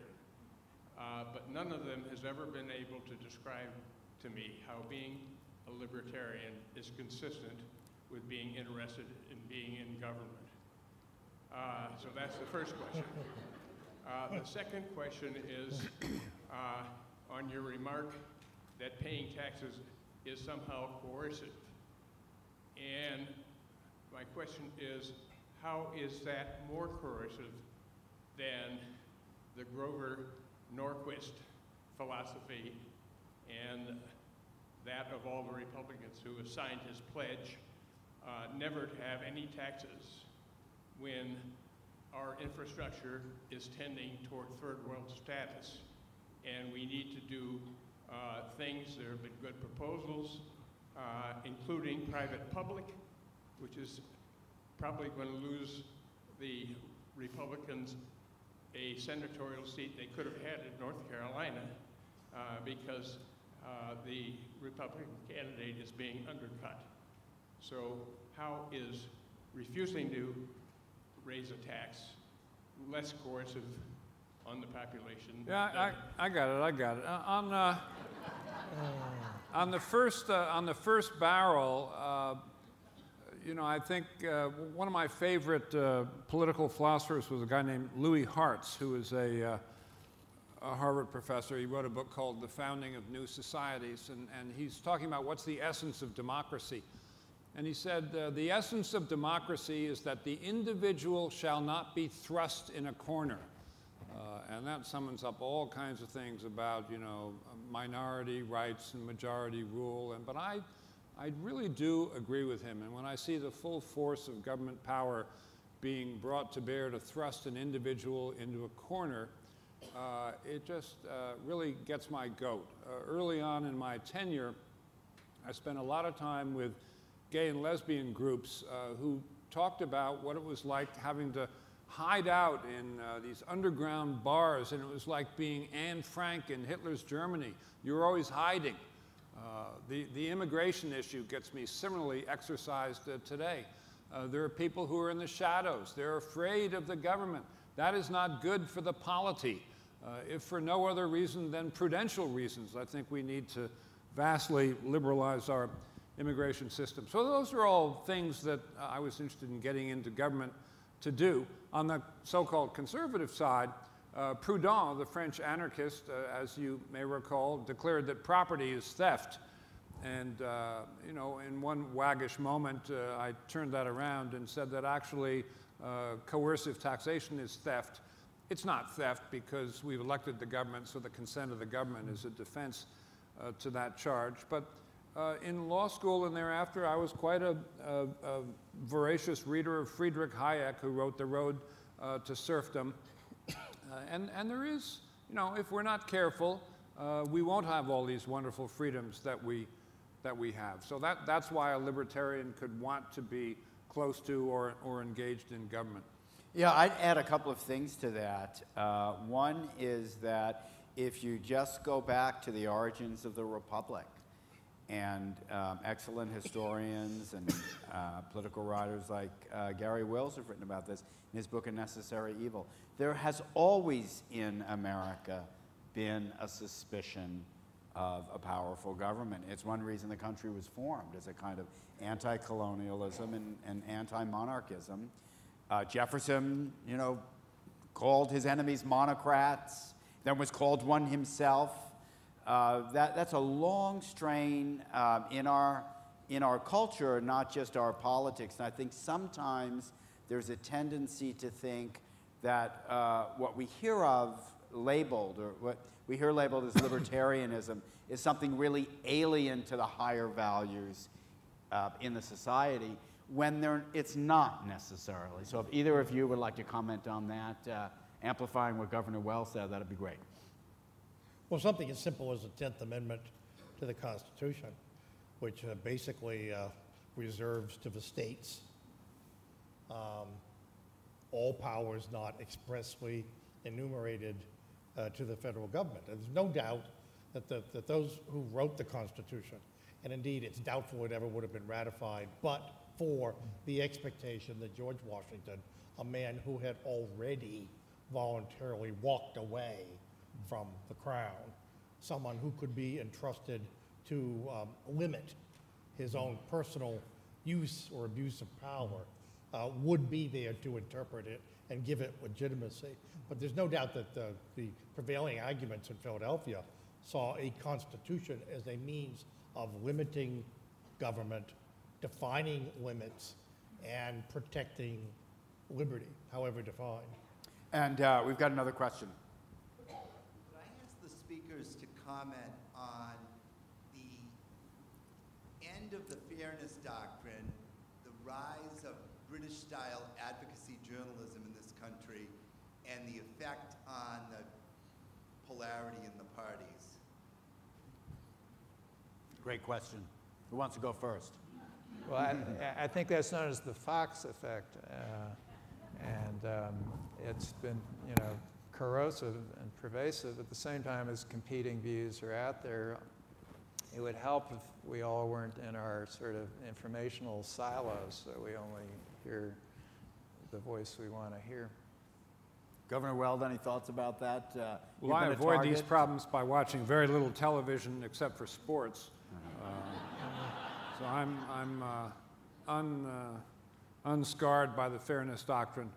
[SPEAKER 6] but none of them has ever been able to describe to me how being a libertarian is consistent with being interested in being in government. So that's the first question. The second question is on your remark that paying taxes is somehow coercive. And my question is, how is that more coercive than the Grover Norquist philosophy and that of all the Republicans who have signed his pledge never to have any taxes when our infrastructure is tending toward third world status, and we need to do things. There have been good proposals, including private-public, which is probably going to lose the Republicans a senatorial seat they could have had in North Carolina because the Republican candidate is being undercut. So how is refusing to raise a tax less coercive on the population?
[SPEAKER 5] Yeah, I got it. On the first barrel, you know, I think one of my favorite political philosophers was a guy named Louis Hartz, who is a Harvard professor. He wrote a book called The Founding of New Societies, and he's talking about what's the essence of democracy. And he said, the essence of democracy is that the individual shall not be thrust in a corner. And that summons up all kinds of things about, you know, minority rights and majority rule. But I really do agree with him. And when I see the full force of government power being brought to bear to thrust an individual into a corner, it just really gets my goat. Early on in my tenure, I spent a lot of time with gay and lesbian groups who talked about what it was like having to hide out in these underground bars, and it was like being Anne Frank in Hitler's Germany. You were always hiding. The immigration issue gets me similarly exercised today. There are people who are in the shadows. They're afraid of the government. That is not good for the polity. If for no other reason than prudential reasons, I think we need to vastly liberalize our immigration system. So those are all things that I was interested in getting into government to do. On the so-called conservative side, Proudhon, the French anarchist, as you may recall, declared that property is theft. And you know, in one waggish moment, I turned that around and said that actually coercive taxation is theft. It's not theft because we've elected the government, so the consent of the government is a defense to that charge. But in law school and thereafter, I was quite a voracious reader of Friedrich Hayek, who wrote The Road to Serfdom. And there is, you know, if we're not careful, we won't have all these wonderful freedoms that we have. So that's why a libertarian could want to be close to or engaged in government.
[SPEAKER 2] Yeah, I'd add a couple of things to that. One is that if you just go back to the origins of the Republic, and excellent historians and political writers like Gary Wills have written about this in his book, A Necessary Evil. There has always in America been a suspicion of a powerful government. It's one reason the country was formed, as a kind of anti-colonialism and anti-monarchism. Jefferson, you know, called his enemies monocrats, then was called one himself. That's a long strain in our culture, not just our politics. And I think sometimes there's a tendency to think that what we hear of labeled, or what we hear labeled as libertarianism, is something really alien to the higher values in the society, when it's not necessarily. So if either of you would like to comment on that, amplifying what Governor Weld said, that'd be great.
[SPEAKER 3] Well, something as simple as the 10th Amendment to the Constitution, which basically reserves to the states all powers not expressly enumerated to the federal government. And there's no doubt that those who wrote the Constitution, and indeed it's doubtful it ever would have been ratified, but for the expectation that George Washington, a man who had already voluntarily walked away from the crown, someone who could be entrusted to limit his own personal use or abuse of power, would be there to interpret it and give it legitimacy. But there's no doubt that the prevailing arguments in Philadelphia saw a constitution as a means of limiting government, defining limits, and protecting liberty, however defined.
[SPEAKER 2] And we've got another question.
[SPEAKER 7] Could I ask the speakers to comment on the end of the fairness doctrine, the rise of British-style advocacy journalism in this country, and the effect on the polarity in the parties?
[SPEAKER 2] Great question. Who wants to go first?
[SPEAKER 4] Well, I think that's known as the Fox effect, and it's been, you know, corrosive and pervasive at the same time as competing views are out there. It would help if we all weren't in our sort of informational silos, so we only hear the voice we want to hear.
[SPEAKER 2] Governor Weld, any thoughts about that?
[SPEAKER 5] Well, I avoid these problems by watching very little television except for sports. So I'm unscarred by the fairness doctrine.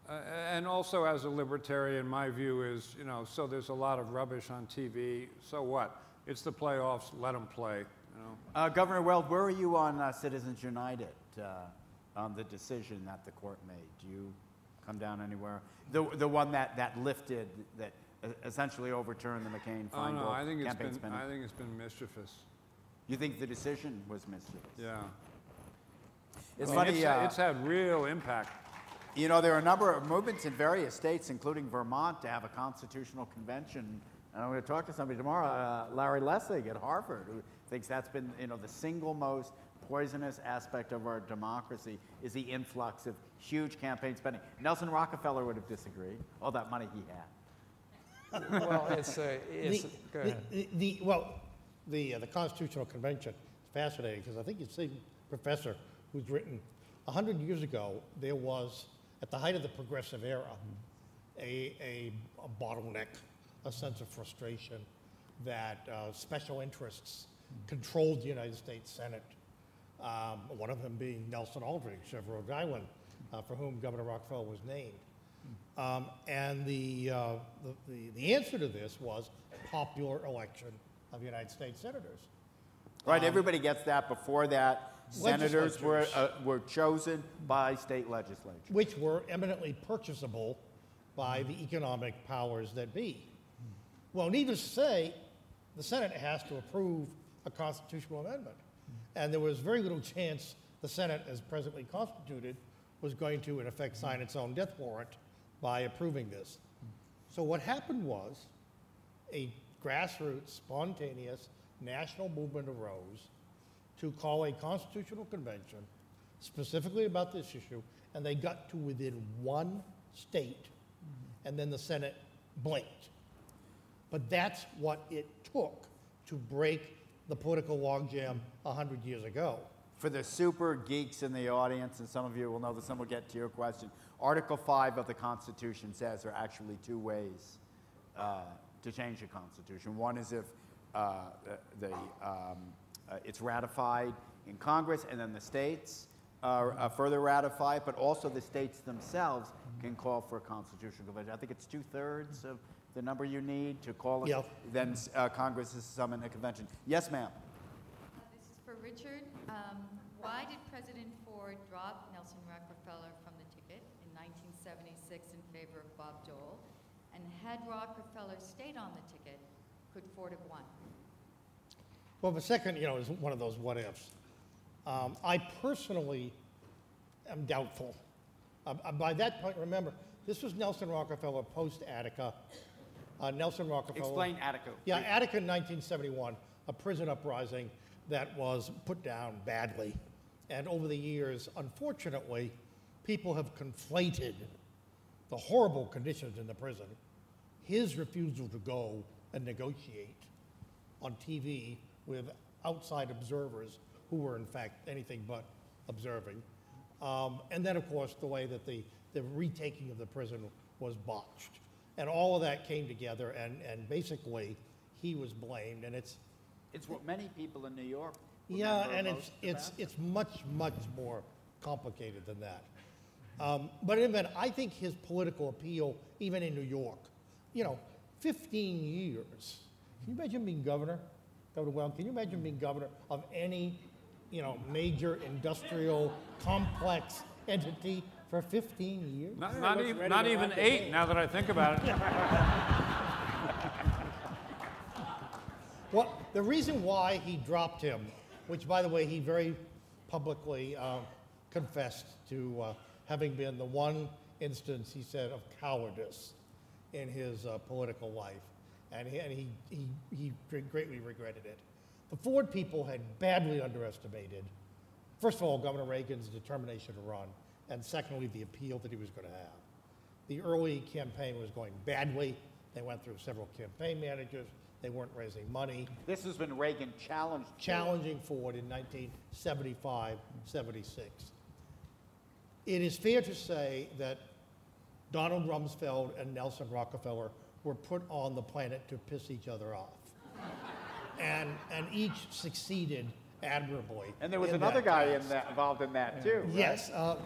[SPEAKER 5] And also as a libertarian, my view is, you know, so there's a lot of rubbish on TV, so what? It's the playoffs, let them play, you know.
[SPEAKER 2] Governor Weld, where are you on Citizens United, on the decision that the court made? Do you come down anywhere? The one that lifted, that essentially overturned the McCain-Feingold
[SPEAKER 5] no, I think
[SPEAKER 2] campaign spending?
[SPEAKER 5] I think it's been mischievous.
[SPEAKER 2] You think the decision was mischievous?
[SPEAKER 5] Yeah.
[SPEAKER 2] It's
[SPEAKER 5] I mean,
[SPEAKER 2] funny.
[SPEAKER 5] it's had real impact.
[SPEAKER 2] You know, there are a number of movements in various states, including Vermont, to have a constitutional convention. And I'm going to talk to somebody tomorrow, Larry Lessig at Harvard, who thinks that's been, you know, the single most poisonous aspect of our democracy is the influx of huge campaign spending. Nelson Rockefeller would have disagreed. All that money he had.
[SPEAKER 4] Well, go ahead.
[SPEAKER 3] The Constitutional Convention is fascinating because I think you've seen a professor who's written 100 years ago, there was, at the height of the progressive era, a bottleneck, a sense of frustration that special interests controlled the United States Senate, one of them being Nelson Aldrich of Rhode Island, for whom Governor Rockefeller was named. And the answer to this was popular election of United States senators.
[SPEAKER 2] Right, everybody gets that. Before that, senators were chosen by state legislatures.
[SPEAKER 3] which were eminently purchasable by the economic powers that be. Well, needless to say, the Senate has to approve a constitutional amendment. And there was very little chance the Senate, as presently constituted, was going to, in effect, sign its own death warrant by approving this. So what happened was a grassroots, spontaneous national movement arose to call a constitutional convention specifically about this issue, and they got to within one state, and then the Senate blinked. But that's what it took to break the political logjam 100 years ago.
[SPEAKER 2] For the super geeks in the audience, and some of you will know this, some will get to your question, Article 5 of the Constitution says there are actually two ways to change the Constitution. One is if it's ratified in Congress, and then the states further ratify it, but also the states themselves can call for a constitutional convention. I think it's 2/3 of the number you need to call it.
[SPEAKER 3] Yep.
[SPEAKER 2] Then Congress is summoned a convention. Yes, ma'am.
[SPEAKER 8] This is for Richard. Why did President Ford drop Nelson Rockefeller from the ticket in 1976 in favor of Bob Dole? And had Rockefeller stayed on the ticket, could Ford have won?
[SPEAKER 3] Well, the second, is one of those what ifs. I personally am doubtful. By that point, remember, this was Nelson Rockefeller post-Attica. Nelson Rockefeller.
[SPEAKER 2] Explain Attica.
[SPEAKER 3] Yeah, Attica in 1971, a prison uprising that was put down badly. And over the years, unfortunately, people have conflated the horrible conditions in the prison, his refusal to go and negotiate on TV with outside observers who were, in fact, anything but observing. And then, of course, the way that the retaking of the prison was botched. And all of that came together, and basically, he was blamed, and it's
[SPEAKER 2] what many people in New York
[SPEAKER 3] yeah,
[SPEAKER 2] remember
[SPEAKER 3] and
[SPEAKER 2] most about.
[SPEAKER 3] it's much more complicated than that. But in any event, I think his political appeal, even in New York, 15 years. Can you imagine being governor? Governor Weld, can you imagine being governor of any, major industrial complex entity for 15 years?
[SPEAKER 5] Not even 8, now that I think about it.
[SPEAKER 3] Well, the reason why he dropped him, which, by the way, he very publicly confessed to having been the one instance, he said, of cowardice in his political life, and he greatly regretted it. The Ford people had badly underestimated, first of all, Governor Reagan's determination to run, and secondly, the appeal that he was going to have. The early campaign was going badly. They went through several campaign managers. They weren't raising money.
[SPEAKER 2] This has been Reagan
[SPEAKER 3] Challenging Ford in 1975, 76. It is fair to say that Donald Rumsfeld and Nelson Rockefeller were put on the planet to piss each other off. and each succeeded admirably.
[SPEAKER 2] And there was another guy involved in that too. Right?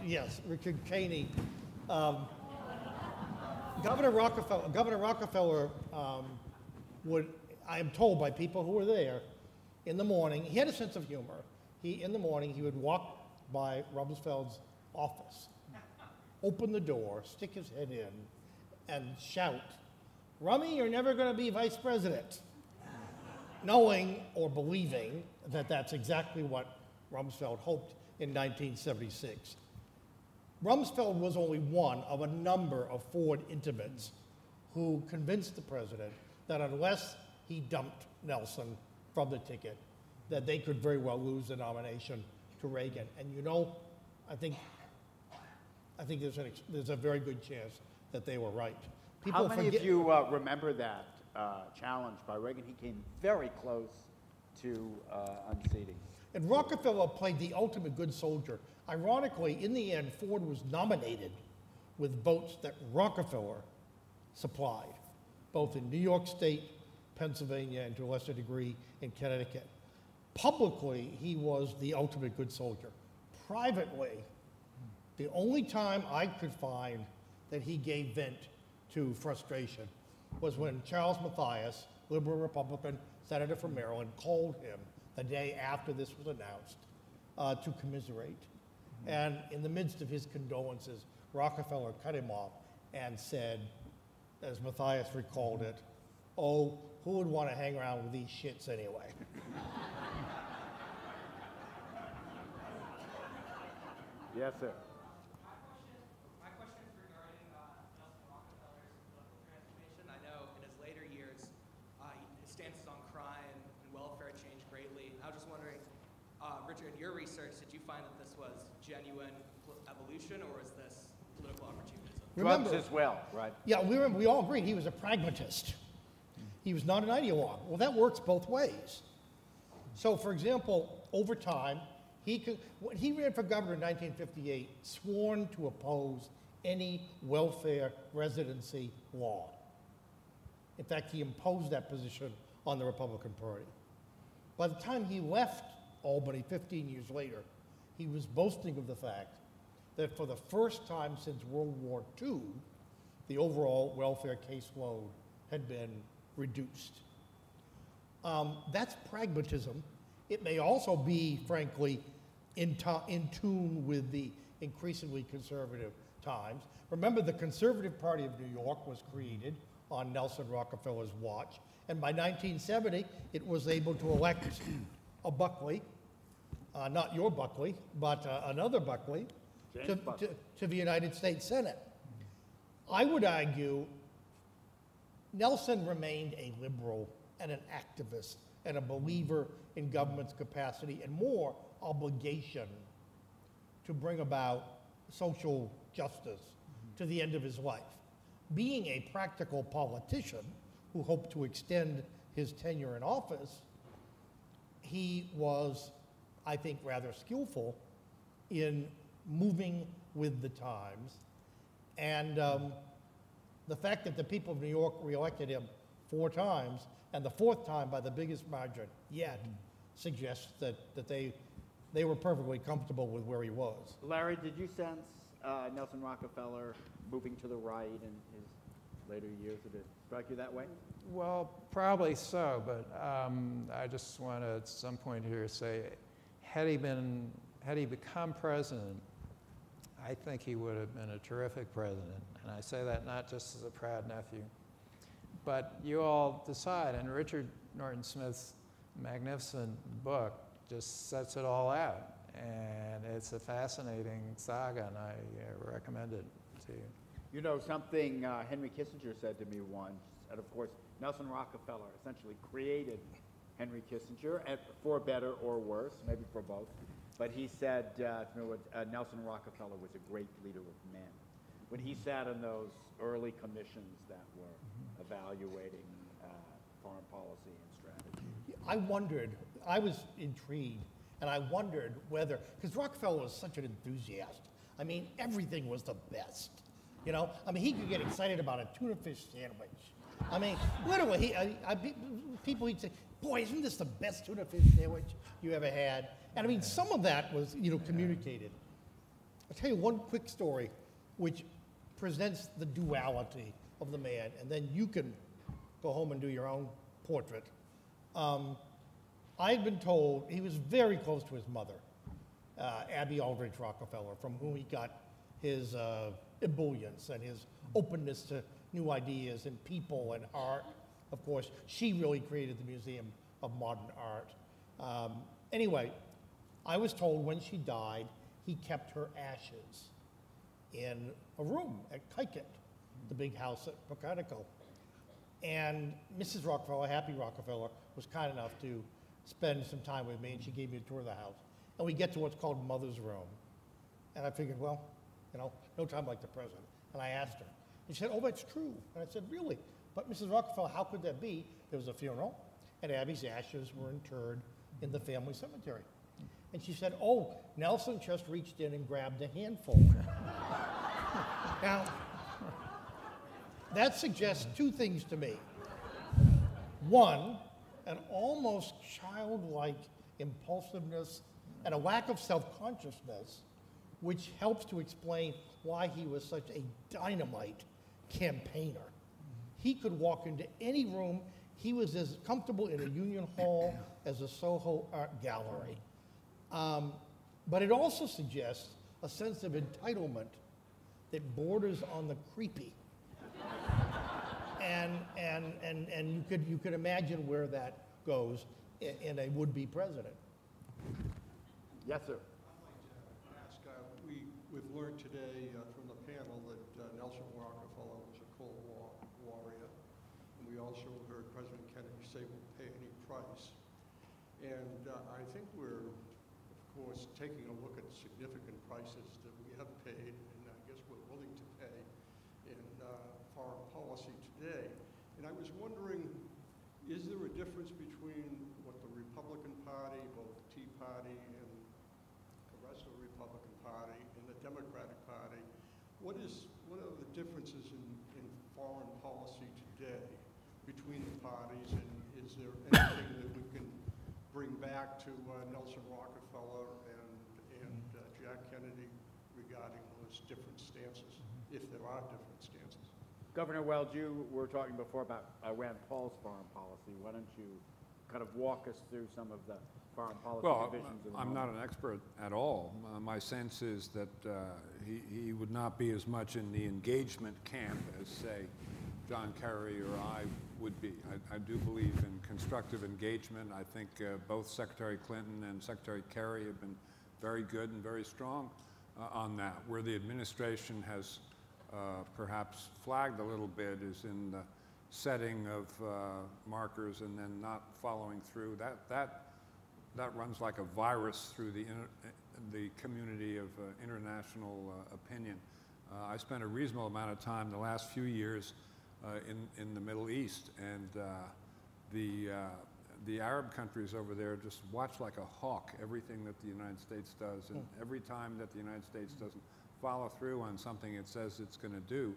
[SPEAKER 3] Yes, Richard Caney. Governor Rockefeller would, I am told by people who were there, in the morning, he had a sense of humor. In the morning, he would walk by Rumsfeld's office, open the door, stick his head in, and shout, "Rummy, you're never going to be vice president," knowing or believing that that's exactly what Rumsfeld hoped in 1976. Rumsfeld was only one of a number of Ford intimates who convinced the president that unless he dumped Nelson from the ticket, that they could very well lose the nomination to Reagan. And I think there's a very good chance that they were right.
[SPEAKER 2] How many of you remember that challenge by Reagan? He came very close to unseating.
[SPEAKER 3] And Rockefeller played the ultimate good soldier. Ironically, in the end, Ford was nominated with votes that Rockefeller supplied, both in New York State, Pennsylvania, and to a lesser degree in Connecticut. Publicly, he was the ultimate good soldier. Privately, the only time I could find that he gave vent to frustration was when Charles Mathias, liberal Republican senator from Maryland, called him the day after this was announced to commiserate. And in the midst of his condolences, Rockefeller cut him off and said, as Matthias recalled it, "Oh, who would want to hang around with these shits anyway?"
[SPEAKER 2] Yes, sir.
[SPEAKER 9] My question is regarding Nelson Rockefeller's political transformation. I know in his later years, his stances on crime and welfare changed greatly. I was just wondering, Richard, in your research, did you find that this was genuine evolution, or was this political opportunism?
[SPEAKER 2] Drugs as well, right?
[SPEAKER 3] Yeah, we all agree he was a pragmatist. He was not an ideologue. Well, that works both ways. So, for example, over time, when he ran for governor in 1958, sworn to oppose any welfare residency law. In fact, he imposed that position on the Republican Party. By the time he left Albany 15 years later, he was boasting of the fact that for the first time since World War II, the overall welfare caseload had been reduced. That's pragmatism. It may also be, frankly, in tune with the increasingly conservative times. Remember, the Conservative Party of New York was created on Nelson Rockefeller's watch, and by 1970, it was able to elect a Buckley, not your Buckley, but another Buckley, to the United States Senate. I would argue Nelson remained a liberal and an activist and a believer in government's capacity and more obligation to bring about social justice to the end of his life. Being a practical politician who hoped to extend his tenure in office, he was, I think, rather skillful in moving with the times. And the fact that the people of New York reelected him 4 times, and the 4th time by the biggest margin yet, suggests that they were perfectly comfortable with where he was.
[SPEAKER 2] Larry, did you sense Nelson Rockefeller moving to the right in his later years? Did it strike you that way?
[SPEAKER 4] Well, probably so, but I just want to at some point here say, had he become president, I think he would have been a terrific president. And I say that not just as a proud nephew, but you all decide. And Richard Norton Smith's magnificent book just sets it all out. And it's a fascinating saga, and I recommend it to you.
[SPEAKER 2] You know, something Henry Kissinger said to me once, and of course, Nelson Rockefeller essentially created Henry Kissinger, for better or worse, maybe for both. But he said to me, Nelson Rockefeller was a great leader of men. When he sat in those early commissions that were evaluating foreign policy and strategy.
[SPEAKER 3] I wondered, I was intrigued, and I wondered whether, because Rockefeller was such an enthusiast. I mean, everything was the best. You know, I mean, he could get excited about a tuna fish sandwich. I mean, literally, people he'd say, "Boy, isn't this the best tuna fish sandwich you ever had?" And I mean, some of that was, communicated. I'll tell you one quick story, which presents the duality of the man, and then you can go home and do your own portrait. I had been told he was very close to his mother, Abby Aldrich Rockefeller, from whom he got his ebullience and his openness to new ideas and people and art. Of course, she really created the Museum of Modern Art. Anyway, I was told when she died, he kept her ashes in a room at Kikett, the big house at Pocatico. And Mrs. Rockefeller, Happy Rockefeller, was kind enough to spend some time with me, and she gave me a tour of the house. And we get to what's called Mother's Room. And I figured, well, no time like the present. And I asked her. And she said, "Oh, that's true." And I said, "Really? But Mrs. Rockefeller, how could that be?" There was a funeral, and Abby's ashes were interred in the family cemetery. And she said, "Oh, Nelson just reached in and grabbed a handful." Now, that suggests 2 things to me. One, an almost childlike impulsiveness and a lack of self-consciousness, which helps to explain why he was such a dynamite campaigner. He could walk into any room. he was as comfortable in a Union Hall as a Soho art gallery. But it also suggests a sense of entitlement that borders on the creepy. and you could imagine where that goes in a would-be president.
[SPEAKER 2] Yes, sir.
[SPEAKER 10] I'd like to ask, we've learned today from the panel that Nelson Rockefeller was a Cold War warrior. And we also heard President Kennedy say we'll pay any price. And I think we're, of course, taking a look at significant prices that we have paid, and I guess we're willing to pay in foreign policy today. And I was wondering, is there a difference between what the Republican Party, both the Tea Party and the rest of the Republican Party, and the Democratic Party, what are the differences in foreign policy today between the parties, and is there anything that we can bring back to Nelson Rockefeller and Jack Kennedy regarding those different stances, if there are different stances?
[SPEAKER 2] Governor Weld, you were talking before about Rand Paul's foreign policy. Why don't you kind of walk us through some of the foreign policy divisions?
[SPEAKER 5] Well, I'm not an expert at all. My sense is that he would not be as much in the engagement camp as, say, John Kerry or I would be. I do believe in constructive engagement. I think both Secretary Clinton and Secretary Kerry have been very good and very strong on that. Where the administration has perhaps flagged a little bit is in the setting of markers and then not following through. That runs like a virus through the community of international opinion. I spent a reasonable amount of time the last few years in the Middle East, and the Arab countries over there just watch like a hawk everything that the United States does, and every time that the United States doesn't follow through on something it says it's going to do,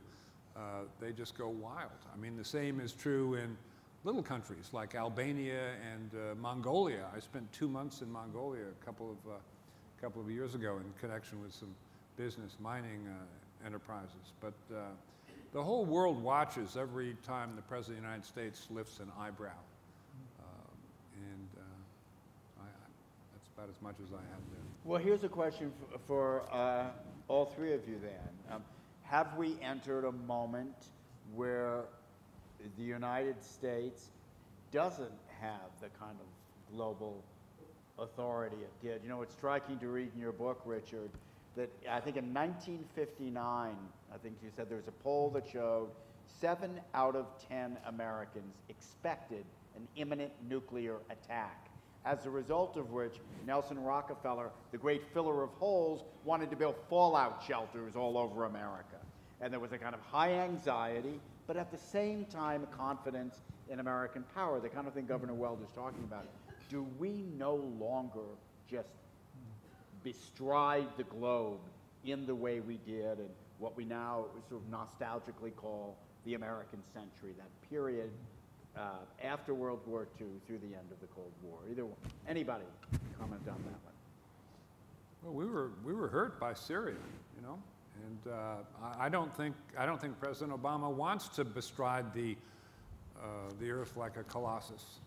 [SPEAKER 5] they just go wild. I mean, the same is true in little countries like Albania and Mongolia. I spent 2 months in Mongolia a couple of years ago in connection with some business mining enterprises. But the whole world watches every time the President of the United States lifts an eyebrow. That's about as much as I have there.
[SPEAKER 2] Well, here's a question for all three of you then. Have we entered a moment where the United States doesn't have the kind of global authority it did? You know, it's striking to read in your book, Richard, that I think in 1959, I think you said there was a poll that showed 7 out of 10 Americans expected an imminent nuclear attack. As a result of which, Nelson Rockefeller, the great filler of holes, wanted to build fallout shelters all over America. And there was a kind of high anxiety, but at the same time, confidence in American power, the kind of thing Governor Weld is talking about. Do we no longer just bestride the globe in the way we did and what we now sort of nostalgically call the American century, that period after World War II through the end of the Cold War? Either one. Anybody comment on that one?
[SPEAKER 5] Well, we were hurt by Syria, you know, and I don't think President Obama wants to bestride the earth like a colossus,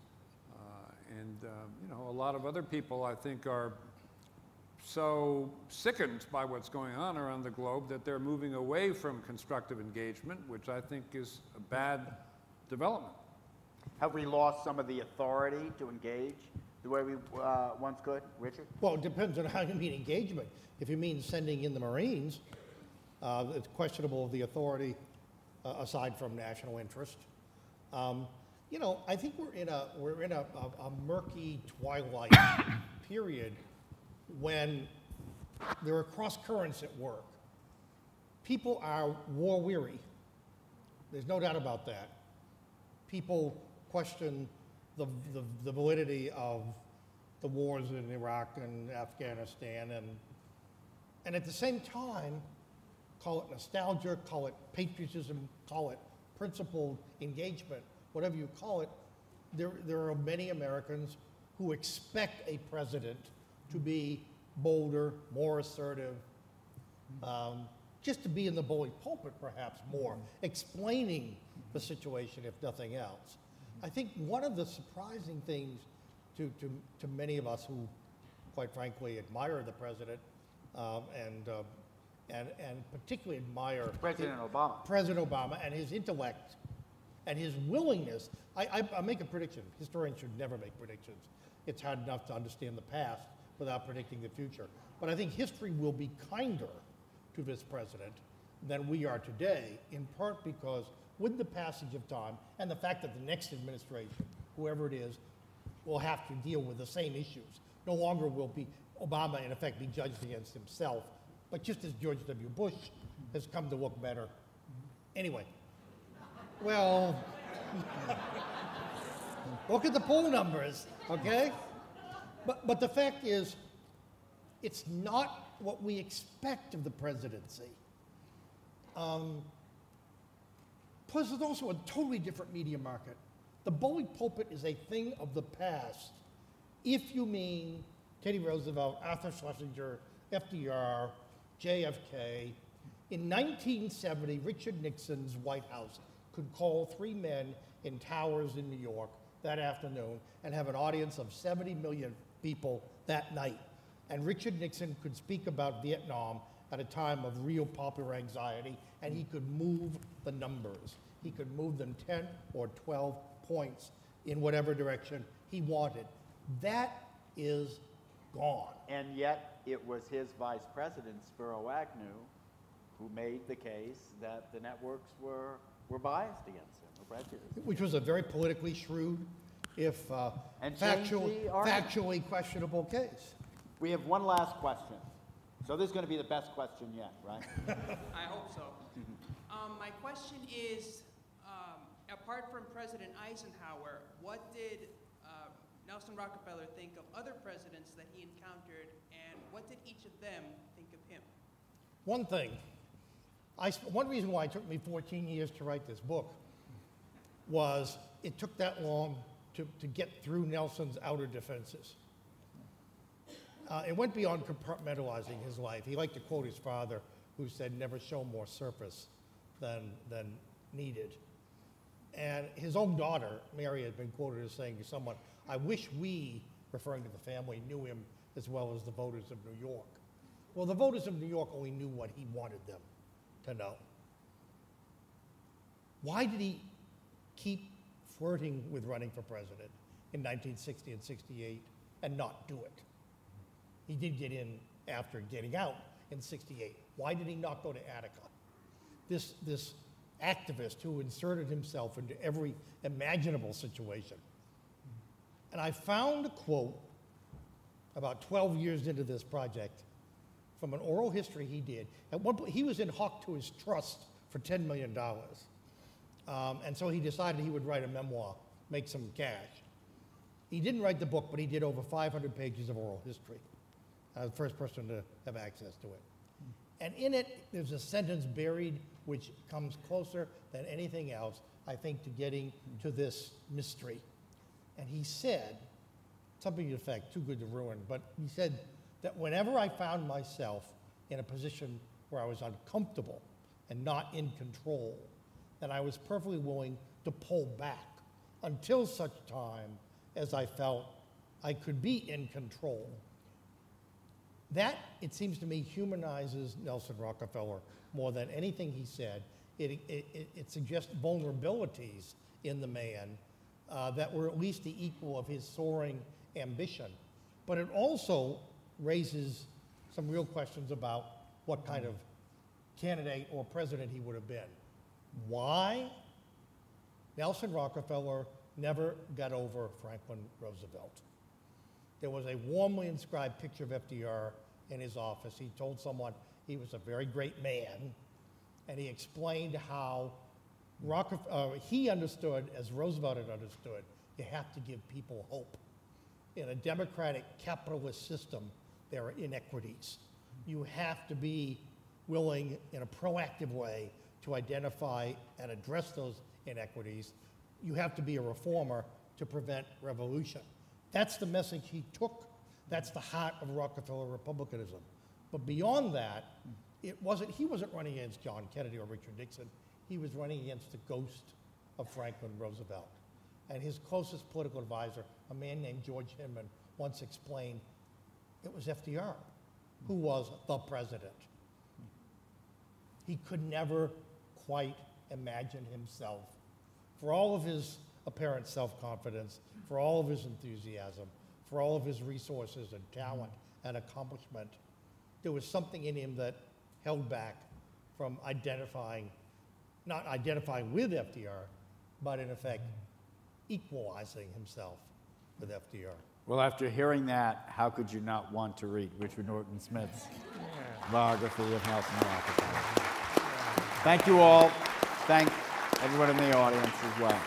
[SPEAKER 5] you know, a lot of other people I think are so sickened by what's going on around the globe that they're moving away from constructive engagement, which I think is a bad development.
[SPEAKER 2] Have we lost some of the authority to engage the way we once could? Richard?
[SPEAKER 3] Well, it depends on how you mean engagement. If you mean sending in the Marines, it's questionable the authority aside from national interest. You know, I think we're in a murky twilight period when there are cross currents at work. People are war weary. There's no doubt about that. People question the validity of the wars in Iraq and Afghanistan, and at the same time, call it nostalgia, call it patriotism, call it principled engagement, whatever you call it, there are many Americans who expect a president to be bolder, more assertive, just to be in the bully pulpit perhaps more, explaining the situation if nothing else. I think one of the surprising things to many of us who, quite frankly, admire the president and particularly admire President Obama and his intellect and his willingness. I make a prediction. Historians should never make predictions. It's hard enough to understand the past without predicting the future. But I think history will be kinder to this president than we are today, in part because with the passage of time and the fact that the next administration, whoever it is, will have to deal with the same issues. No longer will Obama, in effect, be judged against himself, but just as George W. Bush has come to look better. Anyway, well, look at the poll numbers, okay? But the fact is, it's not what we expect of the presidency. Plus, there's also a totally different media market. The bully pulpit is a thing of the past. If you mean Teddy Roosevelt, Arthur Schlesinger, FDR, JFK, in 1970, Richard Nixon's White House could call 3 men in towers in New York that afternoon and have an audience of 70 million people that night. And Richard Nixon could speak about Vietnam at a time of real popular anxiety, and he could move the numbers. He could move them 10 or 12 points in whatever direction he wanted. That is gone.
[SPEAKER 11] And yet it was his vice president, Spiro Agnew, who made the case that the networks were biased against him, or prejudiced.
[SPEAKER 3] Which was a very politically shrewd, if factually questionable case.
[SPEAKER 11] We have one last question. So this is going to be the best question yet, right?
[SPEAKER 12] I hope so. My question is, apart from President Eisenhower, what did Nelson Rockefeller think of other presidents that he encountered, and what did each of them think of him?
[SPEAKER 3] One thing, one reason why it took me 14 years to write this book was it took that long to get through Nelson's outer defenses. It went beyond compartmentalizing his life. He liked to quote his father, who said, "Never show more surface than needed." And his own daughter, Mary, had been quoted as saying to someone, "I wish we," referring to the family, "knew him as well as the voters of New York." Well, the voters of New York only knew what he wanted them to know. Why did he keep flirting with running for president in 1960 and 68 and not do it? He did get in after getting out in 68. Why did he not go to Attica? This activist who inserted himself into every imaginable situation. And I found a quote about 12 years into this project from an oral history he did. At one point, he was in hock to his trust for $10 million. And so he decided he would write a memoir, make some cash. He didn't write the book, but he did over 500 pages of oral history. The first person to have access to it. And in it, there's a sentence buried which comes closer than anything else, I think, to getting to this mystery. And he said, something to the effect, too good to ruin, but he said that whenever I found myself in a position where I was uncomfortable and not in control, then I was perfectly willing to pull back until such time as I felt I could be in control. That, it seems to me, humanizes Nelson Rockefeller more than anything he said. It suggests vulnerabilities in the man that were at least the equal of his soaring ambition. But it also raises some real questions about what kind of candidate or president he would have been. Why? Nelson Rockefeller never got over Franklin Roosevelt. There was a warmly inscribed picture of FDR in his office. He told someone he was a very great man, and he explained how he understood, as Roosevelt had understood, you have to give people hope. In a democratic capitalist system, there are inequities. You have to be willing, in a proactive way, to identify and address those inequities. You have to be a reformer to prevent revolution. That's the message he took. That's the heart of Rockefeller republicanism. But beyond that, he wasn't running against John Kennedy or Richard Nixon. He was running against the ghost of Franklin Roosevelt. And his closest political advisor, a man named George Hinman, once explained it was FDR who was the president. He could never quite imagine himself, for all of his apparent self-confidence, for all of his enthusiasm, for all of his resources and talent and accomplishment, there was something in him that held back from not identifying with FDR, but in effect, equalizing himself with FDR.
[SPEAKER 2] Well, after hearing that, how could you not want to read Richard Norton Smith's biography of Nelson Rockefeller? Thank you all. Thank everyone in the audience as well.